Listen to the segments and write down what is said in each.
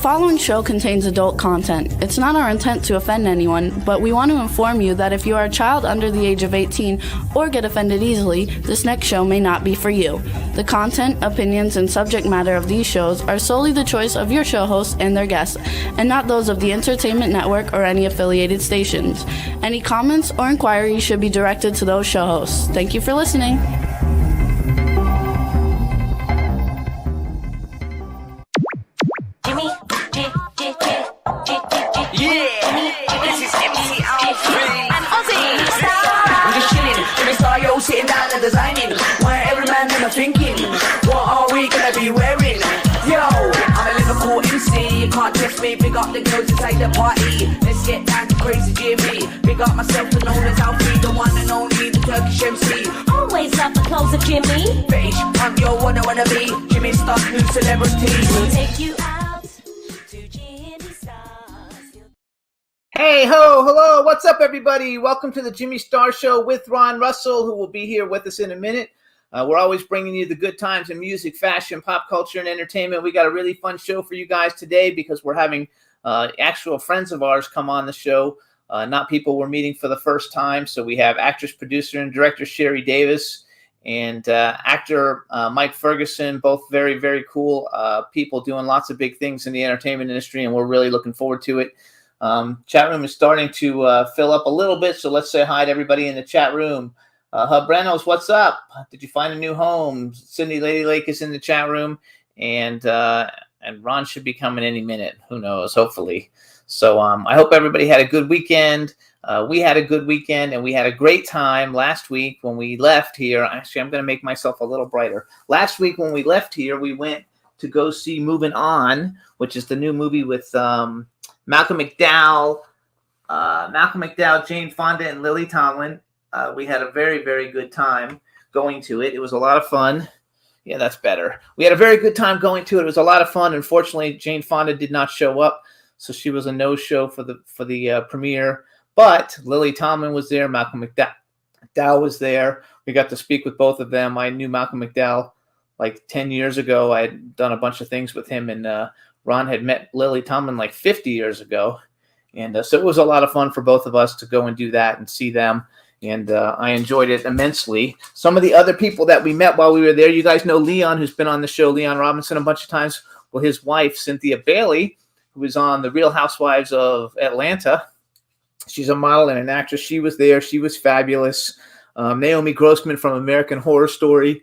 following show contains adult content. It's not our intent to offend anyone, but we want to inform you that if you are a child under the age of 18 or get offended easily, this next show may not be for you. The content, opinions, and subject matter of these shows are solely the choice of your show hosts and their guests, and not those of the Entertainment Network or any affiliated stations. Any comments or inquiries should be directed to those show hosts. Thank you for listening. Sitting down and designing, where every man them are thinking, what are we gonna be wearing? Yo, I'm a Liverpool MC, you can't test me. Big up the girls inside the party, let's get down to crazy Jimmy. Big up myself and known as Alfie, the one and only, the Turkish MC. Always love the clothes of Jimmy. Bitch, I'm your one I wanna be, Jimmy Star, new celebrity. We'll take you out to Jimmy Stars. Hey ho, hello, what's up everybody? Welcome to the Jimmy Star Show with Ron Russell, who will be here with us in a minute. We're always bringing you the good times in music, fashion, pop culture, and entertainment. We got a really fun show for you guys today because we're having actual friends of ours come on the show, not people we're meeting for the first time. So we have actress, producer, and director Sherry Davis and actor Mike Ferguson, both very, very cool people doing lots of big things in the entertainment industry, and we're really looking forward to it. Chat room is starting to fill up a little bit, so let's say hi to everybody in the chat room. Hub Reynolds, what's up? Did you find a new home? Sydney Lady Lake is in the chat room, and Ron should be coming any minute. Who knows? Hopefully. So I hope everybody had a good weekend. We had a good weekend, and we had a great time last week when we left here. Actually, I'm going to make myself a little brighter. Last week when we left here, we went to go see Moving On, which is the new movie with Malcolm McDowell, Jane Fonda, and Lily Tomlin. We had a very, very good time going to it. It was a lot of fun. Yeah, that's better. We had a very good time going to it. It was a lot of fun. Unfortunately, Jane Fonda did not show up, so she was a no-show for the premiere. But Lily Tomlin was there. Malcolm McDowell was there. We got to speak with both of them. I knew Malcolm McDowell like 10 years ago. I had done a bunch of things with him, and Ron had met Lily Tomlin like 50 years ago. And so it was a lot of fun for both of us to go and do that and see them. And I enjoyed it immensely. Some of the other people that we met while we were there, you guys know Leon, who's been on the show, Leon Robinson, a bunch of times. Well, his wife, Cynthia Bailey, who was on The Real Housewives of Atlanta. She's a model and an actress. She was there. She was fabulous. Naomi Grossman from American Horror Story.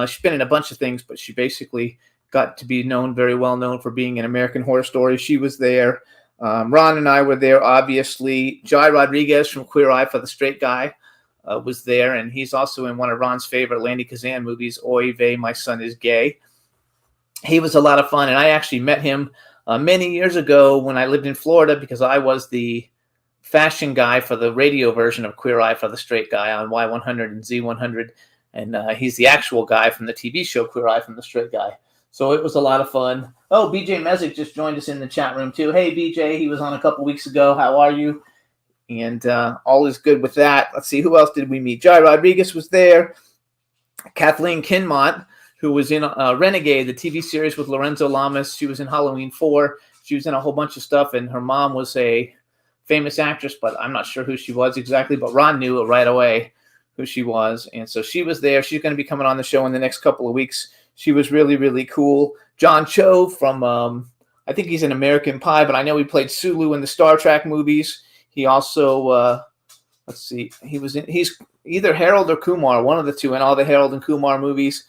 She's been in a bunch of things, but she basically got to be very well known for being in American Horror Story. She was there. Ron and I were there, obviously. Jai Rodriguez from Queer Eye for the Straight Guy was there, and he's also in one of Ron's favorite Landy Kazan movies, Oy Vey, My Son is Gay. He was a lot of fun, and I actually met him many years ago when I lived in Florida because I was the fashion guy for the radio version of Queer Eye for the Straight Guy on Y100 and Z100, and he's the actual guy from the TV show Queer Eye from the Straight Guy. So it was a lot of fun. Oh, BJ Mezek just joined us in the chat room too. Hey, BJ, he was on a couple weeks ago. How are you? And all is good with that. Let's see, who else did we meet? Jai Rodriguez was there. Kathleen Kinmont, who was in Renegade, the TV series with Lorenzo Lamas. She was in Halloween 4. She was in a whole bunch of stuff, and her mom was a famous actress, but I'm not sure who she was exactly, but Ron knew right away who she was. And so she was there. She's going to be coming on the show in the next couple of weeks. She was really, really cool. John Cho from, I think he's in American Pie, but I know he played Sulu in the Star Trek movies. He also, he's either Harold or Kumar, one of the two, in all the Harold and Kumar movies.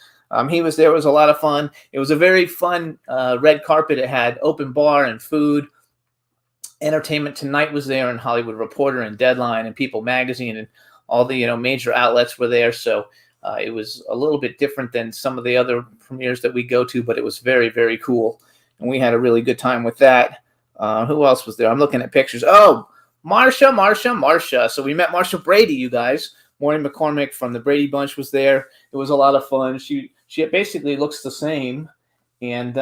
He was there. It was a lot of fun. It was a very fun red carpet. It had open bar and food. Entertainment Tonight was there, and Hollywood Reporter and Deadline and People Magazine and all the major outlets were there. So it was a little bit different than some of the other premieres that we go to, but it was very, very cool. And we had a really good time with that. Who else was there? I'm looking at pictures. Oh, Marsha. So we met Marsha Brady, you guys. Maureen McCormick from the Brady Bunch was there. It was a lot of fun. She basically looks the same. And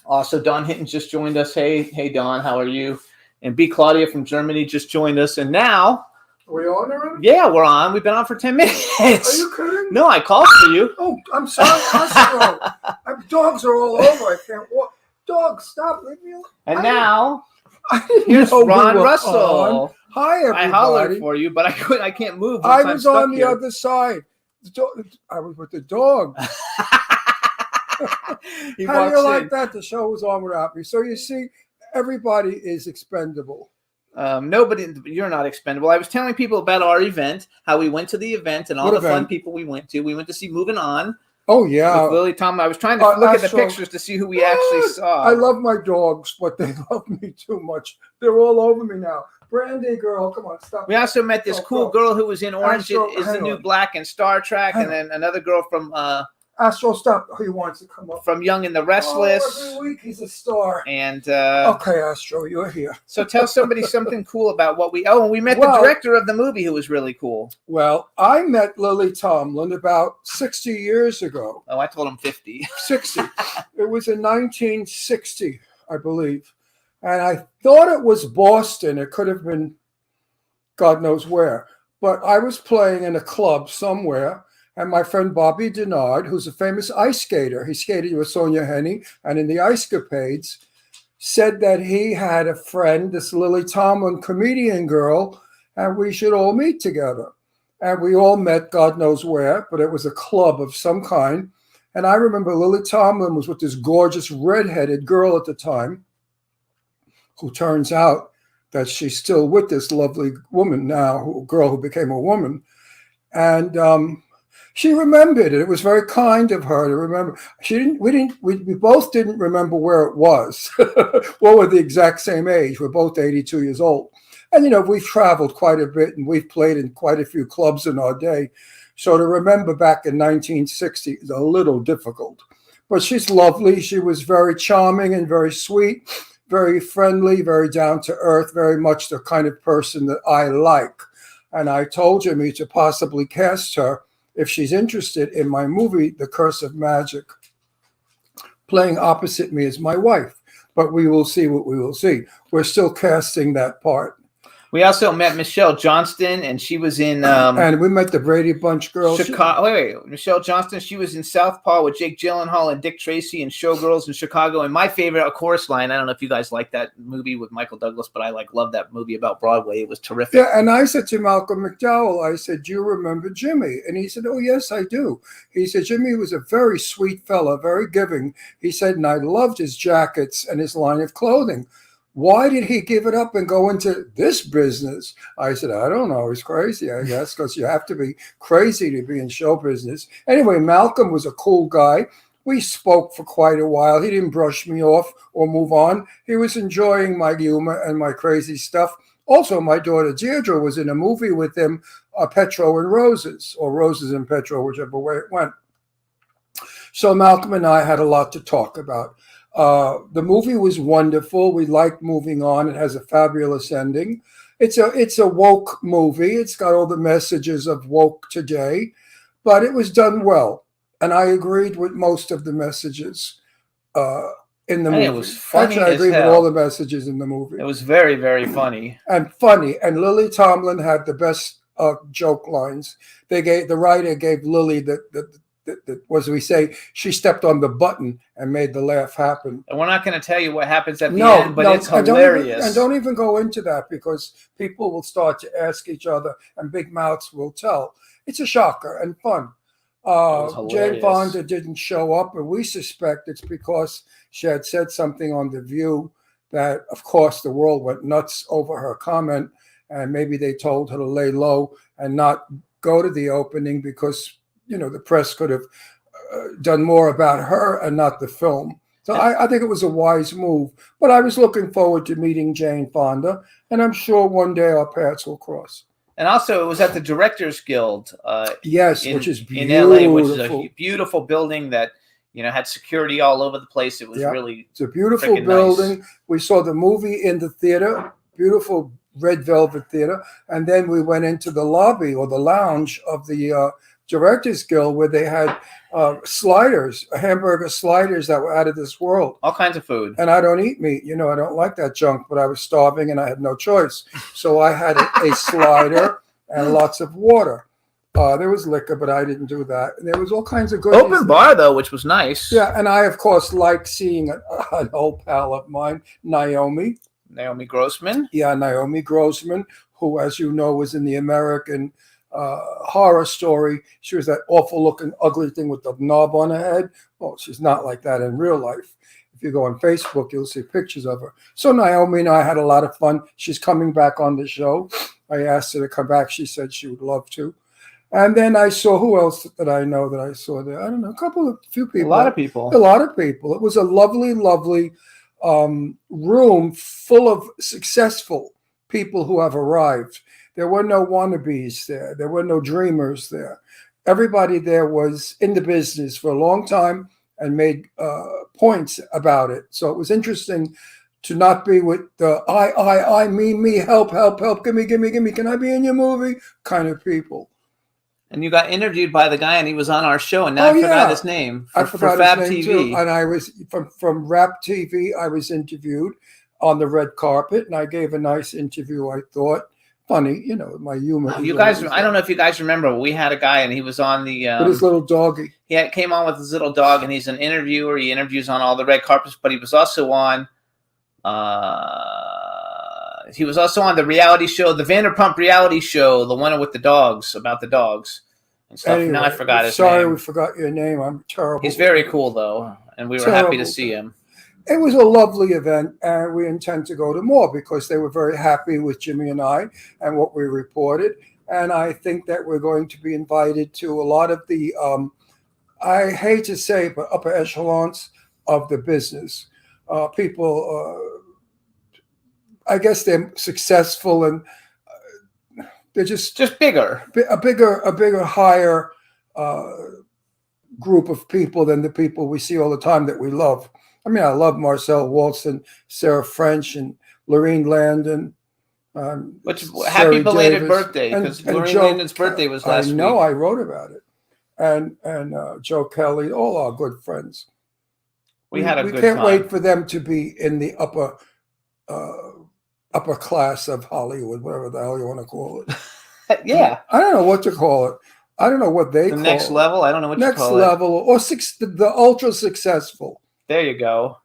also Don Hinton just joined us. Hey, Don, how are you? And B. Claudia from Germany just joined us. And now... Are we on already? Yeah, we're on. We've been on for 10 minutes. Are you kidding? No, I called for you. Oh, I'm sorry. Dogs are all over. I can't walk. dog, stop. Leave me alone. And now I didn't here's know we Ron were Russell. on. Hi, I hollered everybody. for you, but I can't move. I once I'm was stuck on the here. other side. I was with the dog. He How do walks you like in. that? The show was on without me. So you see, everybody is expendable. Nobody, you're not expendable. I was telling people about our event, how we went to the event, and all What the fun event? people we went to. We went to see Moving On Oh yeah. with Lily Tomlin. I was trying to look at the Astro- pictures to see who we actually saw. I love my dogs, but they love me too much. They're all over me now. Brandy girl, come on, stop. We also met this Go, cool go. girl who was in Orange Astro, is the hang New on. Black in Star Trek, Hang and then another girl from Astro, stop. He wants to come up. Young and the Oh, Restless. every week he's a star. And Okay, Astro, you're here. so tell somebody something cool about what we. Oh, and we met the Well- director of the movie, who was really cool. Well, I met Lily Tomlin about 60 years ago. Oh, I told him 50. 60. It was in 1960, I believe. And I thought it was Boston. It could have been God knows where. But I was playing in a club somewhere, and my friend Bobby Denard, who's a famous ice skater, he skated with Sonia Henney and in the Ice Capades, said that he had a friend, this Lily Tomlin comedian girl, and we should all meet together. And we all met God knows where, but it was a club of some kind. And I remember Lily Tomlin was with this gorgeous redheaded girl at the time, who turns out that she's still with this lovely woman now, girl who became a woman. And she remembered it. It was very kind of her to remember. We both didn't remember where it was. Well, we're the exact same age. We're both 82 years old. And, we've traveled quite a bit and we've played in quite a few clubs in our day. So to remember back in 1960 is a little difficult. But she's lovely. She was very charming and very sweet, very friendly, very down to earth, very much the kind of person that I like. And I told Jimmy to possibly cast her if she's interested in my movie, The Curse of Magic. Playing opposite me is my wife, but we will see what we will see. We're still casting that part. We also met Michelle Johnston, and she was in And we met the Brady Bunch girls. Chicago. Wait, Michelle Johnston. She was in Southpaw with Jake Gyllenhaal and Dick Tracy and Showgirls in Chicago. And my favorite, A Chorus Line. I don't know if you guys like that movie with Michael Douglas, but I love that movie about Broadway. It was terrific. Yeah, and I said to Malcolm McDowell, I said, "Do you remember Jimmy?" And he said, "Oh, yes, I do." He said, "Jimmy was a very sweet fella, very giving." He said, "And I loved his jackets and his line of clothing. Why did he give it up and go into this business?" I said, "I don't know. He's crazy, I guess, because you have to be crazy to be in show business." Anyway, Malcolm was a cool guy. We spoke for quite a while. He didn't brush me off or move on. He was enjoying my humor and my crazy stuff. Also, my daughter Deirdre was in a movie with him, Petro and Roses, or Roses and Petro, whichever way it went. So Malcolm and I had a lot to talk about. The movie was wonderful. We liked Moving On. It has a fabulous ending. It's a woke movie. It's got all the messages of woke today, but it was done well. And I agreed with most of the messages in the movie. It was funny Actually, I as agreed with hell. all the messages in the movie. It was very, very funny. And funny. And Lily Tomlin had the best joke lines. The writer gave Lily the as we say, she stepped on the button and made the laugh happen. And we're not going to tell you what happens at the end, but it's and hilarious. don't even go into that, because people will start to ask each other and big mouths will tell. It's a shocker and fun. was Jane hilarious. Fonda didn't show up, and we suspect it's because she had said something on The View that, of course, the world went nuts over her comment, and maybe they told her to lay low and not go to the opening because the press could have done more about her and not the film. So I think it was a wise move. But I was looking forward to meeting Jane Fonda, and I'm sure one day our paths will cross. And also, it was at the Directors Guild. Yes, in, which is beautiful. in LA, which is a beautiful building that had security all over the place. It was really it's a beautiful freaking building. nice. We saw the movie in the theater, beautiful red velvet theater, and then we went into the lobby or the lounge of the Directors Guild, where they had sliders, hamburger sliders that were out of this world. All kinds of food. And I don't eat meat. I don't like that junk, but I was starving and I had no choice. So I had a slider and lots of water. There was liquor, but I didn't do that. And there was all kinds of good Open bar though, which was nice. Yeah, and I of course like seeing an old pal of mine, Naomi. Naomi Grossman. Yeah, Naomi Grossman, who, as you know, was in the American Horror Story. She was that awful looking, ugly thing with the knob on her head. Well, she's not like that in real life. If you go on Facebook, you'll see pictures of her. So Naomi and I had a lot of fun. She's coming back on the show. I asked her to come back. She said she would love to. And then I saw, who else that I know that I saw there? I don't know, few people. A lot of people. A lot of people. It was a lovely, lovely room full of successful people who have arrived. There were no wannabes there. There were no dreamers there. Everybody there was in the business for a long time and made points about it. So it was interesting to not be with the I, me, help, give me, can I be in your movie kind of people. And you got interviewed by the guy, and he was on our show, and now I forgot his name. I forgot Fab his name TV. too. And I was from Rap TV. I was interviewed on the red carpet, and I gave a nice interview. I thought funny, my humor. You guys, I don't know if you guys remember, but we had a guy, and he was on the with his little doggy. He came on with his little dog, and he's an interviewer. He interviews on all the red carpets, but he was also on. He was also on the reality show, the Vanderpump reality show, the one with the dogs, about the dogs and stuff. Anyway, now I forgot his sorry, name. we forgot your name. I'm terrible. He's very cool, though, and we were happy to see him. It was a lovely event, and we intend to go to more because they were very happy with Jimmy and I and what we reported. And I think that we're going to be invited to a lot of the, I hate to say, but upper echelons of the business. People, I guess they're successful and they're just bigger, a bigger, higher group of people than the people we see all the time that we love. I mean, I love Marcel Walston, Sarah French, and Lorene Landon. Happy belated birthday, because Lorene Landon's birthday was last week. I know, I wrote about it. And Joe Kelly, all our good friends. We had a good time. We can't wait for them to be in the upper class of Hollywood, whatever the hell you want to call it. Yeah. I don't know what to call it. I don't know what they call it. The next level? I don't know what you call it. Next level, or the ultra successful. There you go.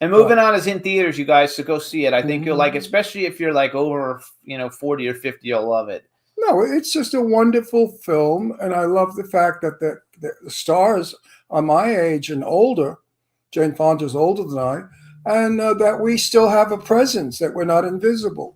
And Moving On is in theaters, you guys, so go see it. I think you'll like it, especially if you're like over, 40 or 50, you'll love it. No, it's just a wonderful film, and I love the fact that the stars are my age and older. Jane Fonda's older than I, and that we still have a presence, that we're not invisible.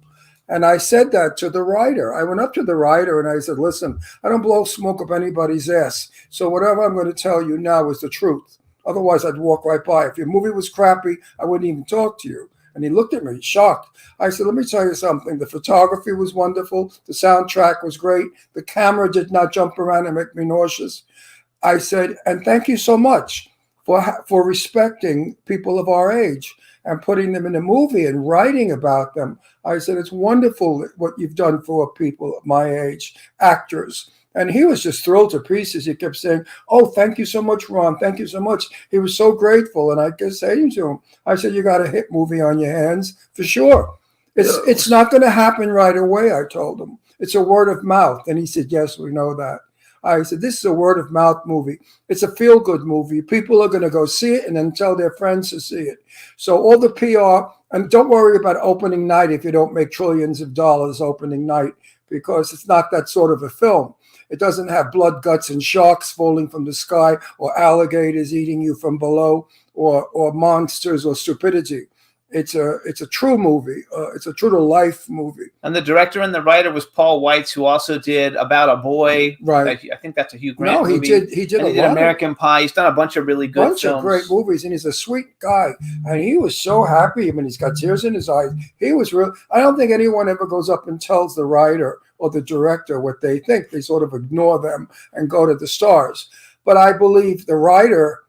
And I said that to the writer. I went up to the writer and I said, listen, I don't blow smoke up anybody's ass. So whatever I'm going to tell you now is the truth. Otherwise, I'd walk right by. If your movie was crappy, I wouldn't even talk to you. And he looked at me, shocked. I said, let me tell you something. The photography was wonderful. The soundtrack was great. The camera did not jump around and make me nauseous. I said, and thank you so much for respecting people of our age and putting them in a movie and writing about them. I said, it's wonderful what you've done for people of my age, actors. And he was just thrilled to pieces. He kept saying, oh, thank you so much, Ron. Thank you so much. He was so grateful. And I kept saying to him, I said, you got a hit movie on your hands for sure. It's not going to happen right away, I told him. It's a word of mouth. And he said, yes, we know that. I said, this is a word of mouth movie. It's a feel good movie. People are going to go see it and then tell their friends to see it. So all the PR, and don't worry about opening night if you don't make trillions of dollars opening night, because it's not that sort of a film. It doesn't have blood, guts, and sharks falling from the sky, or alligators eating you from below, or monsters or stupidity. It's a true movie. It's a true to life movie. And the director and the writer was Paul Weitz, who also did About a Boy. Right. I think that's a Hugh Grant movie. He did American Pie. He's done a bunch of really good films. Of great movies, and he's a sweet guy. And he was so happy. I mean, he's got tears in his eyes. He was real. I don't think anyone ever goes up and tells the writer or the director what they think. They sort of ignore them and go to the stars. But I believe the writer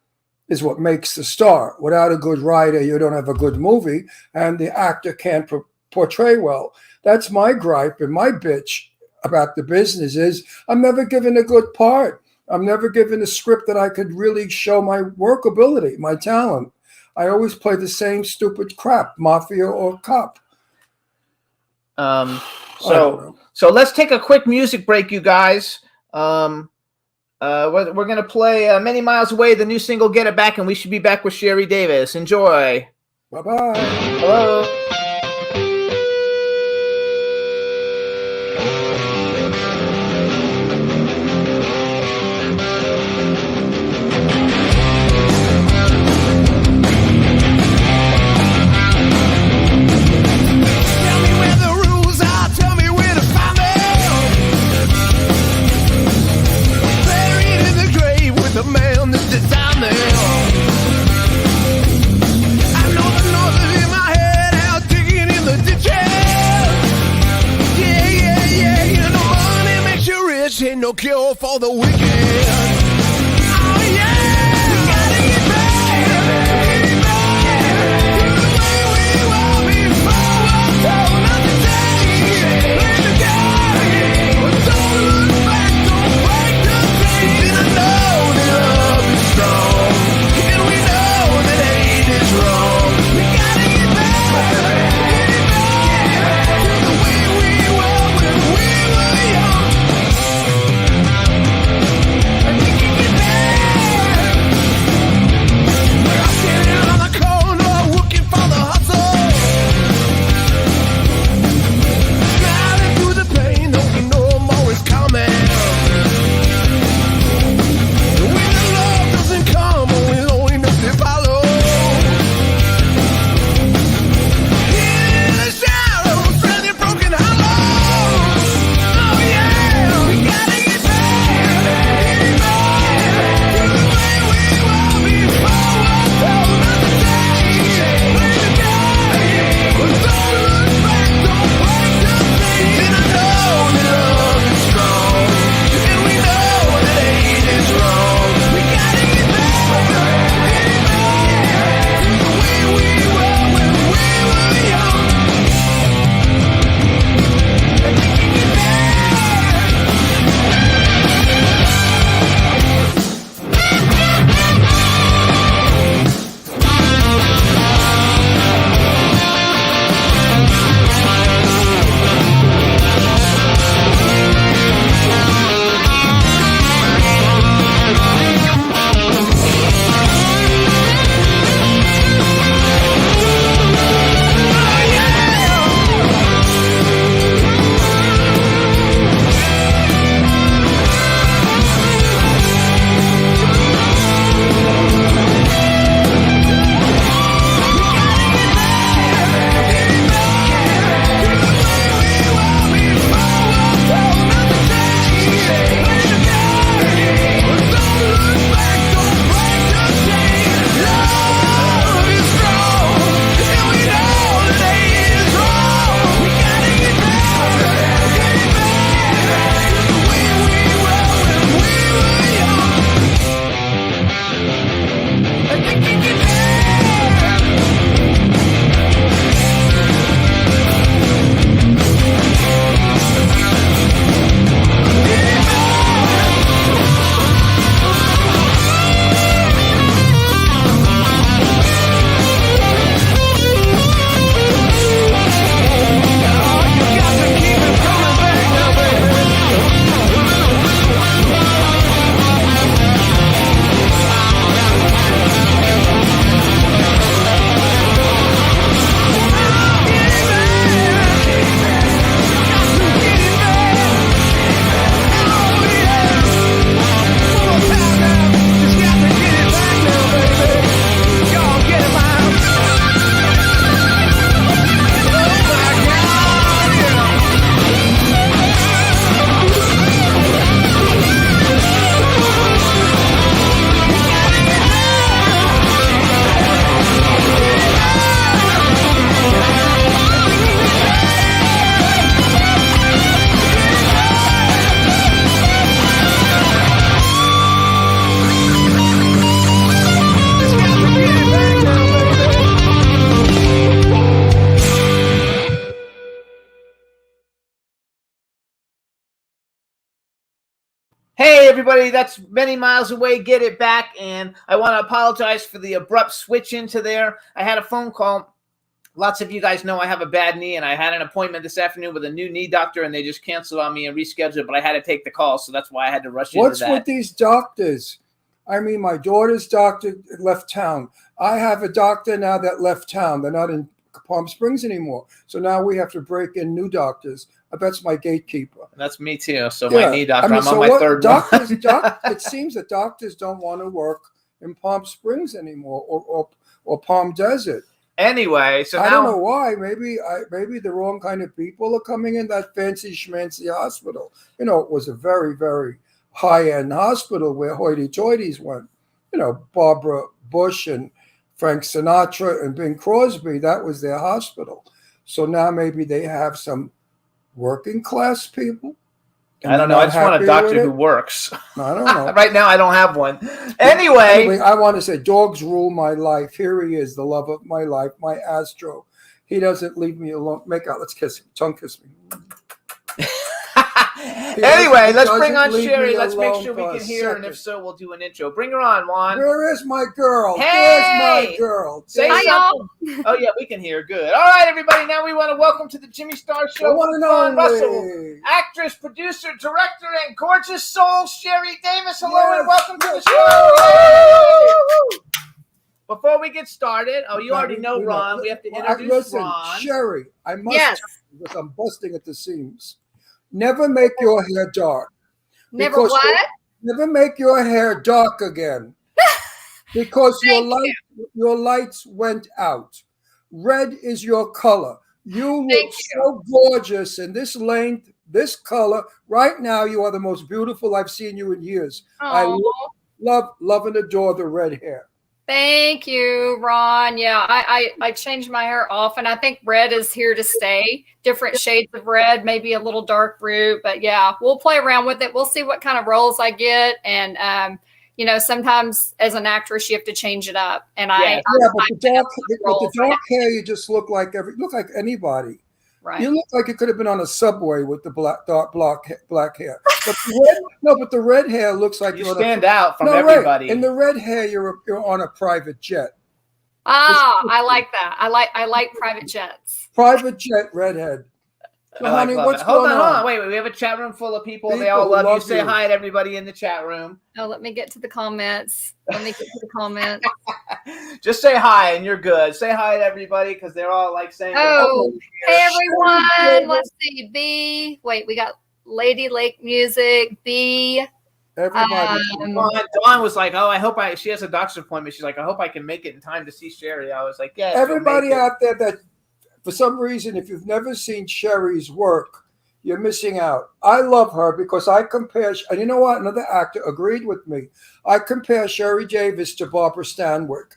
is what makes the star. Without a good writer, you don't have a good movie, and the actor can't portray well. That's my gripe and my bitch about the business is I'm never given a good part. I'm never given a script that I could really show my workability, my talent. I always play the same stupid crap, mafia or cop. So let's take a quick music break, you guys. We're going to play Many Miles Away, the new single, Get It Back, and we should be back with Sherry Davis. Enjoy. Bye-bye. Hello. Ain't no cure for the wicked. Oh yeah, we gotta get back, get back to the way we were before. Don't let the day, let the game. Don't look back, don't break the chain. And I know that love is strong, and we know that hate is wrong. We gotta get back, to the way we were when we were young. Hey, everybody, that's Many Miles Away, Get It Back. And I want to apologize for the abrupt switch into there. I had a phone call lots of you guys know I have a bad knee, and I had an appointment this afternoon with a new knee doctor, and they just canceled on me and rescheduled, but I had to take the call, so that's why I had to rush into What's that. with these doctors? I mean, my daughter's doctor left town. I have a doctor now that left town. They're not in Palm Springs anymore. So now we have to break in new doctors. That's my gatekeeper. That's me too. So my knee doctor, I'm so on my third doctors, one. it seems that doctors don't want to work in Palm Springs anymore or Palm Desert. Anyway, so I now don't know why. Maybe the wrong kind of people are coming in that fancy schmancy hospital. You know, it was a very, very high-end hospital where hoity-toities went. You know, Barbara Bush and Frank Sinatra and Bing Crosby, that was their hospital. So now maybe they have some working class people. I don't know. I just want a doctor who works. I don't know. Right now, I don't have one. Anyway, I want to say dogs rule my life. Here he is, the love of my life, my Astro. He doesn't leave me alone. Make out. Let's kiss him. Tongue kiss me. Anyway, let's bring on leave Sherry. me Let's make alone sure we for a can hear her, and second. if so, we'll do an intro. Bring her on, Juan. Where is my girl? Hey! Where's my girl? Say There's something. Oh, yeah, we can hear. Good. All right, everybody. Now we want to welcome to the Jimmy Star the Show, one and Juan Russell, only. actress, producer, director, and gorgeous soul, Sherry Davis. Hello, Yes. and welcome to the show. Before we get started, you already know Ron. We have to introduce Listen, Ron. Sherry, I must Yes. because I'm busting at the seams. Never make your hair dark. Never Because what? Never make your hair dark again. Because your lights went out. Red is your color. You look Thank so gorgeous in this length, this color. Right now, you are the most beautiful I've seen you in years. I Oh, love and adore the red hair. thank you, Ron. Yeah, I changed my hair often. I think red is here to stay. Different shades of red, maybe a little dark root, but yeah, we'll play around with it. We'll see what kind of roles I get, and you know, sometimes as an actress you have to change it up. And Yeah. But the dark hair, you just look like anybody. right. You look like you could have been on a subway with the dark black hair. But the red hair looks like You you're stand on out from no, everybody. Right. In the red hair, you're on a private jet. I like that. I like private jets. Private jet redhead. So, honey, love what's it. Hold going on. on? Wait. We have a chat room full of people. They People all love you. love Say you. hi to everybody in the chat room. Oh, let me get to the comments. Just say hi and you're good. Say hi to everybody because they're all like saying, Oh, hey everyone. Let's see. B. Wait, we got Lady Lake Music. B. Everybody. Dawn was like, oh, she has a doctor's appointment. She's like, I hope I can make it in time to see Sherry. I was like, yeah. Everybody out there that, for some reason, if you've never seen Sherry's work, you're missing out. I love her because I compare, and you know what? Another actor agreed with me. I compare Sherry Davis to Barbara Stanwyck.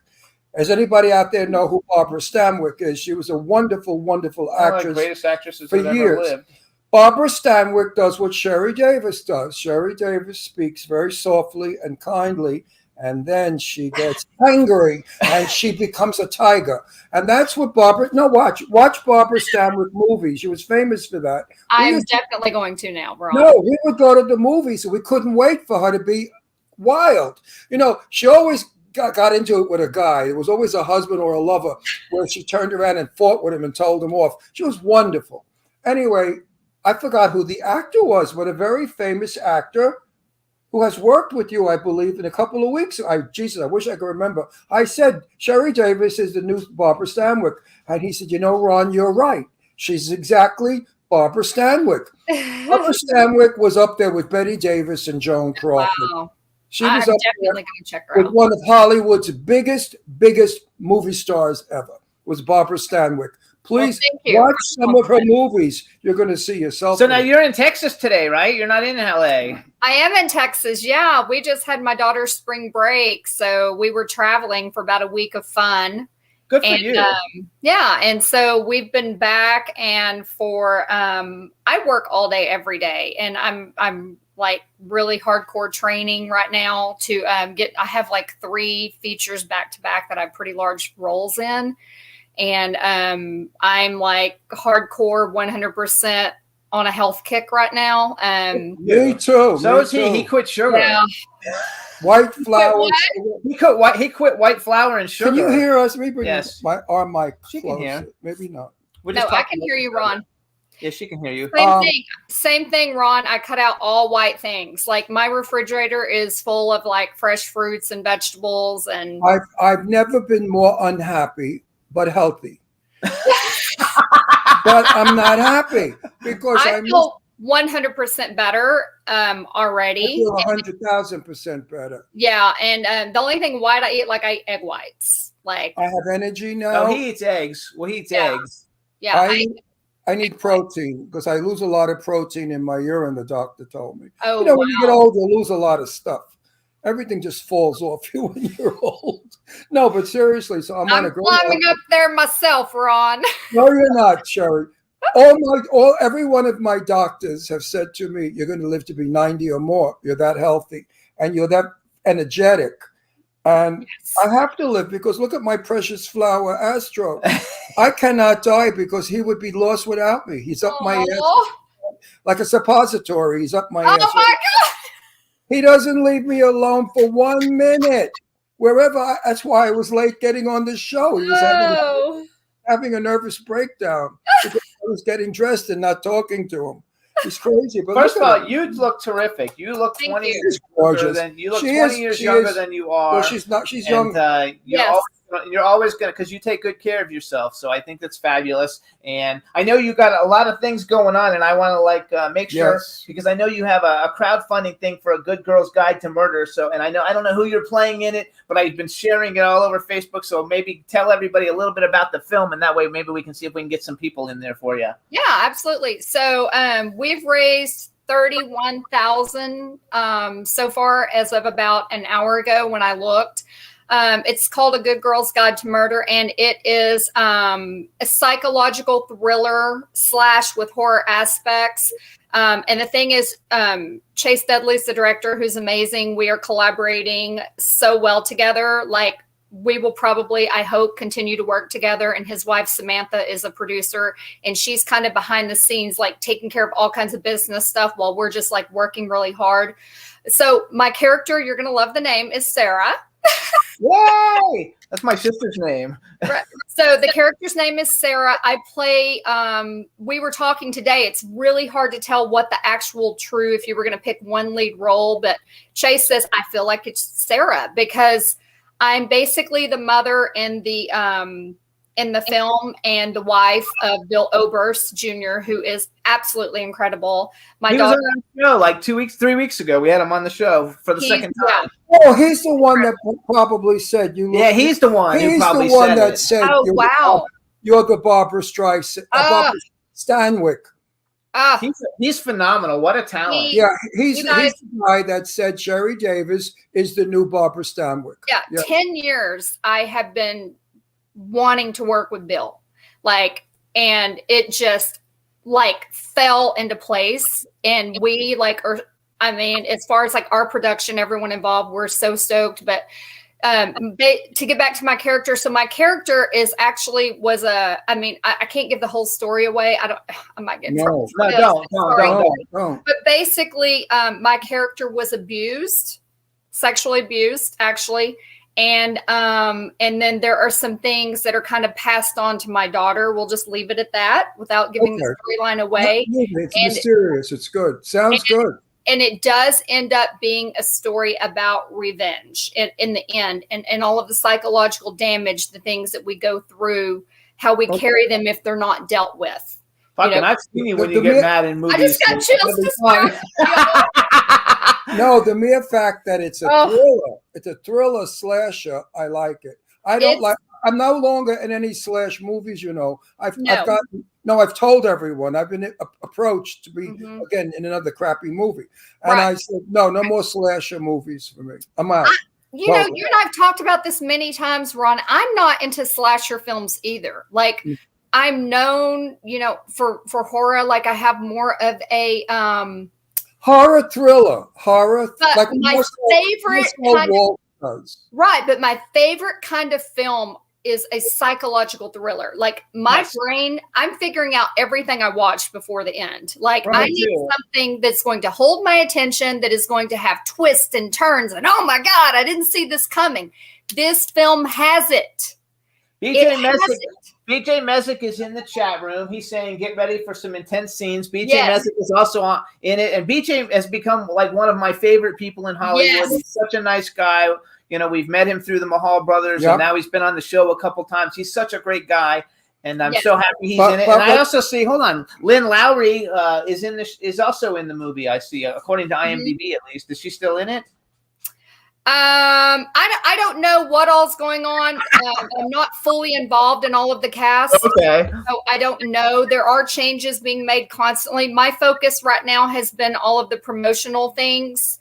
Does anybody out there know who Barbara Stanwyck is? She was a wonderful, wonderful actress. Greatest actresses for that ever years. lived. Barbara Stanwyck does what Sherry Davis does. Sherry Davis speaks very softly and kindly, and then she gets angry and she becomes a tiger. And that's what Barbara. No, watch Barbara Stanwyck movies. She was famous for that. I'm definitely going to now, Ron. No, we would go to the movies and we couldn't wait for her to be wild. You know, she always got into it with a guy. It was always a husband or a lover where she turned around and fought with him and told him off. She was wonderful. Anyway, I forgot who the actor was, but a very famous actor who has worked with you, I believe, in a couple of weeks. Jesus, I wish I could remember. I said, Sherry Davis is the new Barbara Stanwyck. And he said, you know, Ron, you're right. She's exactly Barbara Stanwyck. Barbara Stanwyck was up there with Betty Davis and Joan Crawford. Wow. She I'm was up definitely there going to check her with out. one of Hollywood's biggest movie stars ever, was Barbara Stanwyck. Please Well, thank you. watch some of her movies. You're going to see yourself. So in now it. you're in Texas today, right? You're not in LA. I am in Texas. Yeah, we just had my daughter's spring break, so we were traveling for about a week of fun. Good for And you. yeah, and so we've been back, and for I work all day every day, and I'm like really hardcore training right now to I have like 3 features back to back that I have pretty large roles in, and I'm like hardcore 100% on a health kick right now. Me too. So me is he. too. He quit sugar. Yeah. White flour. what? He quit white flour and sugar. Can you hear us? Maybe bring Yes. our mic She can hear. closer. Maybe not. We're No, just I talking can hear about you, each Ron. other. Yeah, she can hear you. Same thing, Ron. I cut out all white things. Like my refrigerator is full of like fresh fruits and vegetables and I've never been more unhappy, but healthy. But I'm not happy because I feel 100% better I already. feel 100,000% better. Yeah, and the only thing white I eat, like I eat egg whites. Like, I have energy now. Oh, he eats eggs. Well, he eats Yeah. eggs. yeah, I need protein because I lose a lot of protein in my urine, the doctor told me. oh, You know, when you get wow. older, you lose a lot of stuff. Everything just falls off you when you're old. No, but seriously, so I'm on a I'm great. climbing up there myself, Ron. No, you're not, Sherry. Every one of my doctors have said to me, "You're going to live to be 90 or more. You're that healthy, and you're that energetic." And I have to live because look at my precious flower, Astro. I cannot die because he would be lost without me. He's up my ass Aw. like a suppository. He's up my Oh ass. my God. He doesn't leave me alone for 1 minute. That's why I was late getting on the show. He was Oh. having a nervous breakdown because I was getting dressed and not talking to him. He's crazy. But First of look at all, him. you look terrific. You look Thank 20 you. years She's younger gorgeous. than you look She 20 is- years she younger is- than you are. Well, she's not. She's and young. Yes. you're always gonna because you take good care of yourself. So I think that's fabulous. And I know you got a lot of things going on, and I want to make sure Yes. because I know you have a crowdfunding thing for a Good Girl's Guide to Murder. So and I don't know who you're playing in it, but I've been sharing it all over Facebook. So maybe tell everybody a little bit about the film, and that way maybe we can see if we can get some people in there for you. Yeah, absolutely. So we've raised 31,000 so far as of about an hour ago when I looked. It's called A Good Girl's Guide to Murder, and it is a psychological thriller / with horror aspects. And the thing is, Chase Dudley's the director, who's amazing. We are collaborating so well together. Like, we will probably, I hope, continue to work together. And his wife, Samantha, is a producer, and she's kind of behind the scenes, like taking care of all kinds of business stuff while we're just like working really hard. So my character, you're going to love the name, is Sarah. Yay! That's my sister's name. So the character's name is Sarah. I play, we were talking today. It's really hard to tell what the actual true, if you were going to pick one lead role, but Chase says, I feel like it's Sarah because I'm basically the mother in the film and the wife of Bill Oberst Jr., who is absolutely incredible. My He was daughter, on the show like 3 weeks ago. We had him on the show for the second time. Oh, he's the one that probably said you. Look, Yeah, he's the one who He's probably the one said that it. said. Oh, wow. You're the Barbara Streisand. Barbara Stanwyck. ah, He's phenomenal. What a talent. He- Yeah, he's You guys- the guy that said Sherry Davis is the new Barbara Stanwyck. yeah, Yeah. 10 years I have been wanting to work with Bill. And it just fell into place. And we as far as our production, everyone involved, we're so stoked. But to get back to my character, so my character I can't give the whole story away. I might get in trouble for No, this. don't. Sorry. Oh, But basically, my character was sexually abused, actually. And then there are some things that are kind of passed on to my daughter. We'll just leave it at that without giving the storyline away. It's And- mysterious. It's good. Sounds good. And it does end up being a story about revenge in the end, and all of the psychological damage, the things that we go through, how we carry them if they're not dealt with. Fucking, I've seen you when you get mad in movies. I just got chills to start. No, the mere fact that it's a Oh. thriller, it's a thriller slasher, I like it. I'm no longer in any slash movies, I've told everyone, I've been approached to be again in another crappy movie. And Right. I said, no more slasher movies for me. I'm out. You know, you and I've talked about this many times, Ron. I'm not into slasher films either. I'm known, for horror. I have more of a Horror thriller. But like my most favorite Walt kind of- does. right, but my favorite kind of film is a psychological thriller. Like my Yes. brain, I'm figuring out everything I watched before the end. Like I Right, need too. something that's going to hold my attention, that is going to have twists and turns. And oh my God, I didn't see this coming. This film has it. BJ It has Messick. it. BJ Messick is in the chat room. He's saying, "Get ready for some intense scenes." BJ Yes. Messick is also in it, and BJ has become like one of my favorite people in Hollywood. Yes. He's such a nice guy. You know, we've met him through the Mahal brothers, Yep. and now he's been on the show a couple times. He's such a great guy, and I'm Yes. so happy he's But- in it. but- And I but- also see, hold on, Lynn Lowry is also in the movie. I see, according to Mm-hmm. IMDb at least. Is she still in it? I don't know what all's going on. I'm not fully involved in all of the cast. Okay. So I don't know. There are changes being made constantly. My focus right now has been all of the promotional things.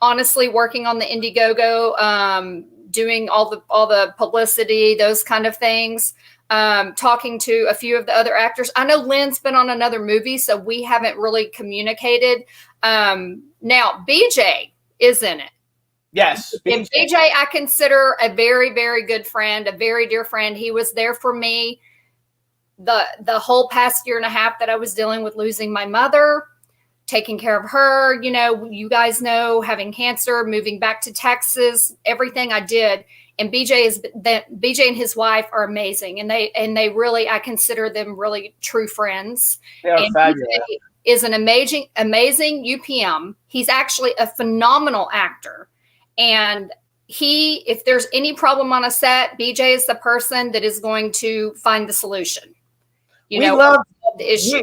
Honestly, working on the Indiegogo, doing all the publicity, those kind of things. Talking to a few of the other actors. I know Lynn's been on another movie, so we haven't really communicated. Now BJ is in it. Yes. And BJ, I consider a very, very good friend, a very dear friend. He was there for me the whole past year and a half that I was dealing with losing my mother, taking care of her. You know, you guys know, having cancer, moving back to Texas, everything I did. And BJ and his wife are amazing, and they really, I consider them really true friends. They are And fabulous. BJ is an amazing UPM. He's actually a phenomenal actor. And if there's any problem on a set, BJ is the person that is going to find the solution. You We know, love of the issue.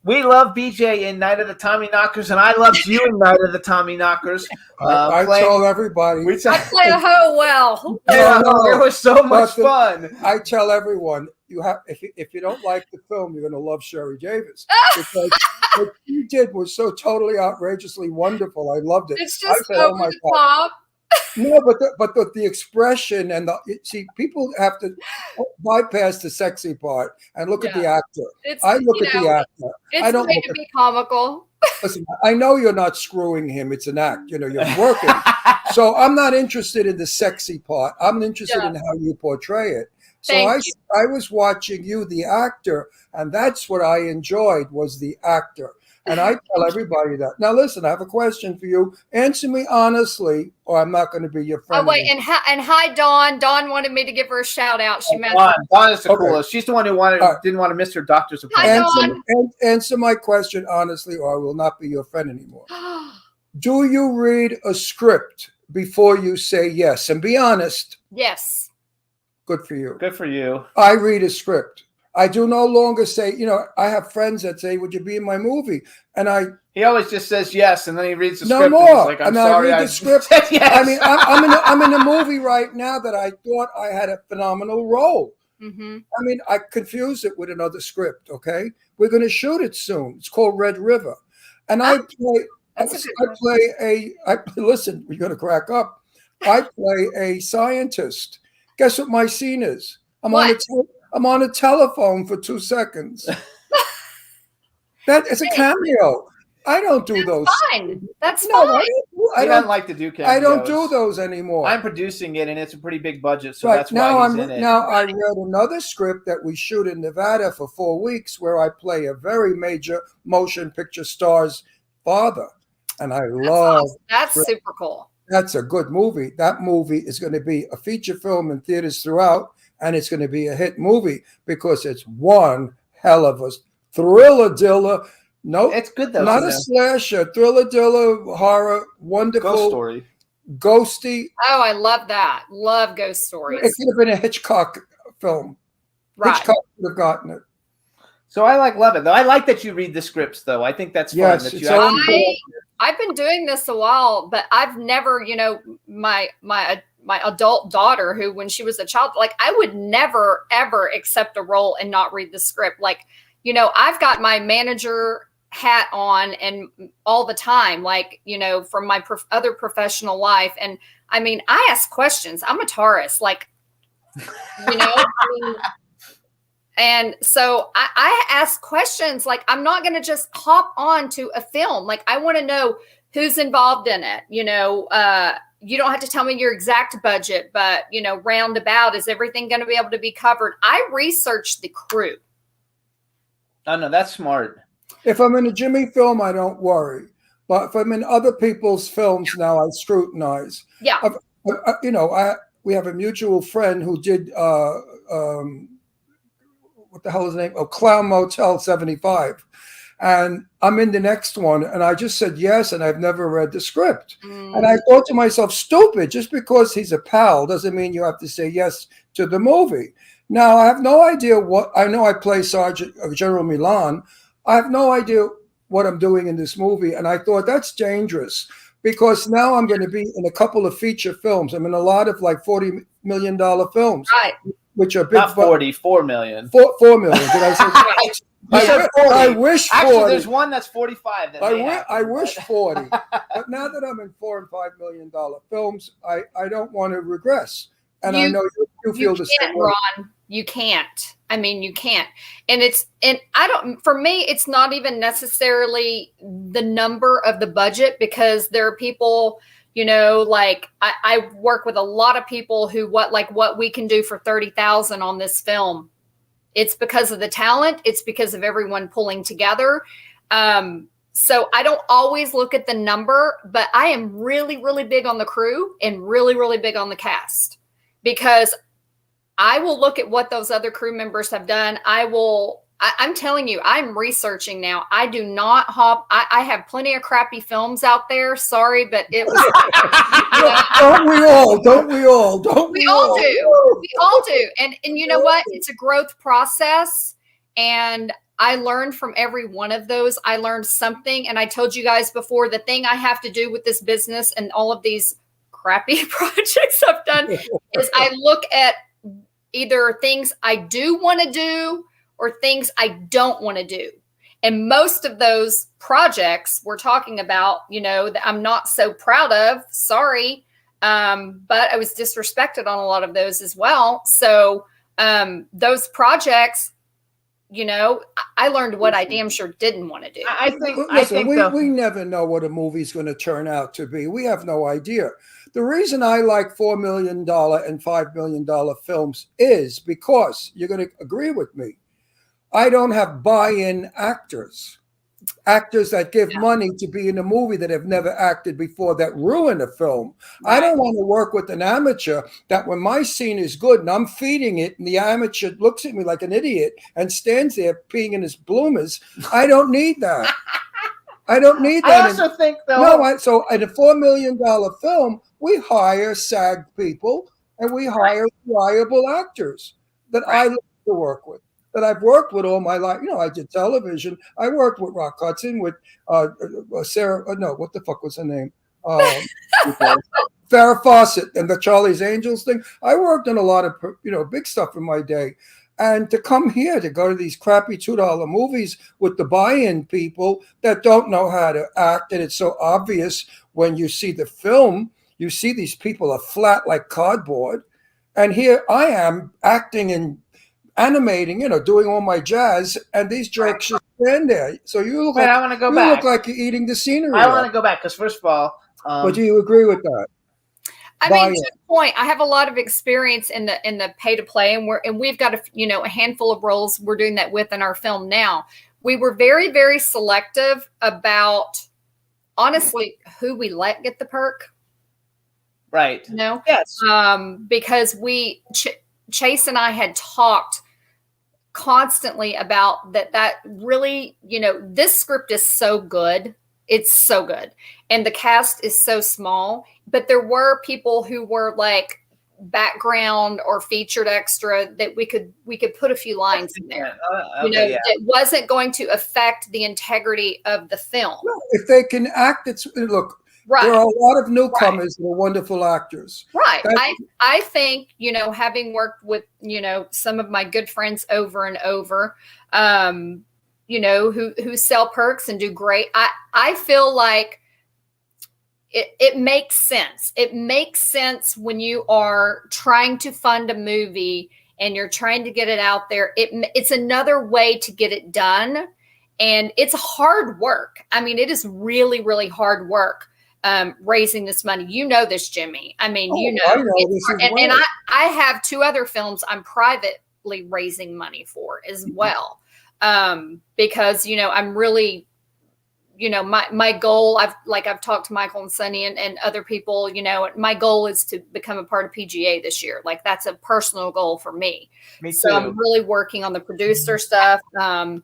We love BJ in Night of the Tommy Knockers, and I loved you in Night of the Tommy Knockers. I playing- tell everybody. We tell- I play a hoe well. yeah, No, it was so much but fun. I tell everyone, you have if you don't like the film, you're going to love Sherry Davis because what you did was so totally outrageously wonderful. I loved it. It's I just said, "Oh over my the God." top. No, but the expression and see, people have to bypass the sexy part and look at the actor. It's, I look you at the know, actor. I It's don't made look to at, be comical. listen, I know you're not screwing him. It's an act. You know, you're working. So I'm not interested in the sexy part. I'm interested Yeah. in how you portray it. So Thank you. I was watching you, the actor, and that's what I enjoyed was the actor. And I tell everybody that. Now, listen, I have a question for you. Answer me honestly, or I'm not going to be your friend. Oh wait, anymore. and hi Dawn. Dawn wanted me to give her a shout out. She meant Dawn is the Okay. coolest. She's the one who didn't want to miss her doctor's Hi, appointment. Dawn. Answer my question honestly, or I will not be your friend anymore. Do you read a script before you say yes? And be honest. Yes. Good for you. Good for you. I read a script. I do no longer say, I have friends that say, "Would you be in my movie?" And He always just says yes, and then he reads the No script. more. And he's like, I'm I mean, I sorry. read the script. said yes. I mean, I'm in a movie right now that I thought I had a phenomenal role. Mm-hmm. I mean, I confused it with another script. Okay, we're going to shoot it soon. It's called Red River, and I play. That's a good one. Listen, you're going to crack up. I play a scientist. Guess what my scene is? I'm on a telephone for 2 seconds. That is a cameo. I don't do those. Fine. That's No, fine. I He don't. doesn't like to do cameos. I don't do those anymore. I'm producing it, and it's a pretty big budget, so Right that's now, why he's in it. I read another script that we shoot in Nevada for 4 weeks, where I play a very major motion picture star's father, and I love. Awesome. That's super cool. That's a good movie. That movie is going to be a feature film in theaters throughout, and it's going to be a hit movie because it's one hell of a thriller diller. No, It's good though. not a Tina. slasher, thriller diller, horror, wonderful, Ghost Story. ghosty. Oh, I love that. Love ghost It stories. could have been a Hitchcock film. Right. Hitchcock would have gotten it. So I love it though. I like that you read the scripts though. I think that's fun. Yes, that it's you so actually- I've been doing this a while, but I've never, my adult daughter, who when she was a child, like I would never ever accept a role and not read the script. Like, I've got my manager hat on and all the time, like, from my other professional life. And I mean, I ask questions. I'm a Taurus, like, I mean, and so I ask questions. Like, I'm not going to just hop on to a film. Like, I want to know who's involved in it. You don't have to tell me your exact budget, but roundabout, is everything going to be able to be covered? I researched the crew. Oh no, that's smart. If I'm in a Jimmy film, I don't worry. But if I'm in other people's films now, I scrutinize. Yeah. We have a mutual friend who did what the hell is the name? Oh, Clown Motel 75. And I'm in the next one, and I just said yes, and I've never read the script. And I thought to myself, stupid, just because he's a pal doesn't mean you have to say yes to the movie. Now, I have no idea I know I play Sergeant General Milan. I have no idea what I'm doing in this movie. And I thought that's dangerous because now I'm going to be in a couple of feature films. I'm in a lot of like $40 million films, Right. which are big. Not 40, 4 million. 4 million. Did I say? I wish 40. Actually, there's one that's 45. That I wish 40. But now that I'm in $4 and $5 million films, I don't want to regress. And I know you feel the same way. Ron. You can't. I mean, you can't. And for me, it's not even necessarily the number of the budget, because there are people, like I work with a lot of people who what we can do for 30,000 on this film. It's because of the talent. It's because of everyone pulling together. So I don't always look at the number, but I am really, really big on the crew and really, really big on the cast, because I will look at what those other crew members have done. I'm telling you, I'm researching now. I do not hop. I have plenty of crappy films out there. Sorry, but it was. Don't we all? Don't we all? We all do. We all do. And you know what? It's a growth process. And I learned from every one of those. I learned something. And I told you guys before, the thing I have to do with this business and all of these crappy projects I've done is I look at either things I do want to do or things I don't want to do. And most of those projects we're talking about, that I'm not so proud of, sorry. But I was disrespected on a lot of those as well. So those projects, I learned what I damn sure didn't want to do. We never know what a movie's going to turn out to be. We have no idea. The reason I like $4 million and $5 million films is because you're going to agree with me. I don't have buy-in actors that give money to be in a movie that have never acted before, that ruin a film. Right. I don't want to work with an amateur that when my scene is good and I'm feeding it and the amateur looks at me like an idiot and stands there peeing in his bloomers. I don't need that. I don't need that. I also think, though. So in a $4 million film, we hire SAG people and we hire reliable actors that I like to work with, that I've worked with all my life. I did television. I worked with Rock Hudson, with Sarah. No, what the fuck was her name? Farrah Fawcett and the Charlie's Angels thing. I worked on a lot of big stuff in my day. And to come here, to go to these crappy $2 movies with the buy-in people that don't know how to act, and it's so obvious when you see the film, you see these people are flat like cardboard. And here I am acting and animating, doing all my jazz, and these jerks just stand there. So you look I want to go back. You look like you're eating the scenery. I want to go back because, first of all, but do you agree with that? I mean, to the point, I have a lot of experience in the pay to play, and we've got a handful of roles we're doing that with in our film now. We were very, very selective about, honestly, who we let get the perk. Right. Yes. Because Chase and I had talked constantly about that really, this script is so good. It's so good. And the cast is so small, but there were people who were like background or featured extra that we could put a few lines in there. It wasn't going to affect the integrity of the film. No, if they can act, look. Right. There are a lot of newcomers who are wonderful actors. Right. I think, having worked with, some of my good friends over and over, who sell perks and do great. I feel like it makes sense. It makes sense when you are trying to fund a movie and you're trying to get it out there. It's another way to get it done. And it's hard work. I mean, it is really, really hard work raising this money. You know this, Jimmy. I mean, you know, I know this as and well. I have 2 other films I'm privately raising money for as well. Because, you know, I'm really, you know, my goal, I've talked to Michael and Sonny and other people, you know, my goal is to become a part of PGA this year. Like that's a personal goal for me. Me So too. I'm really working on the producer stuff. But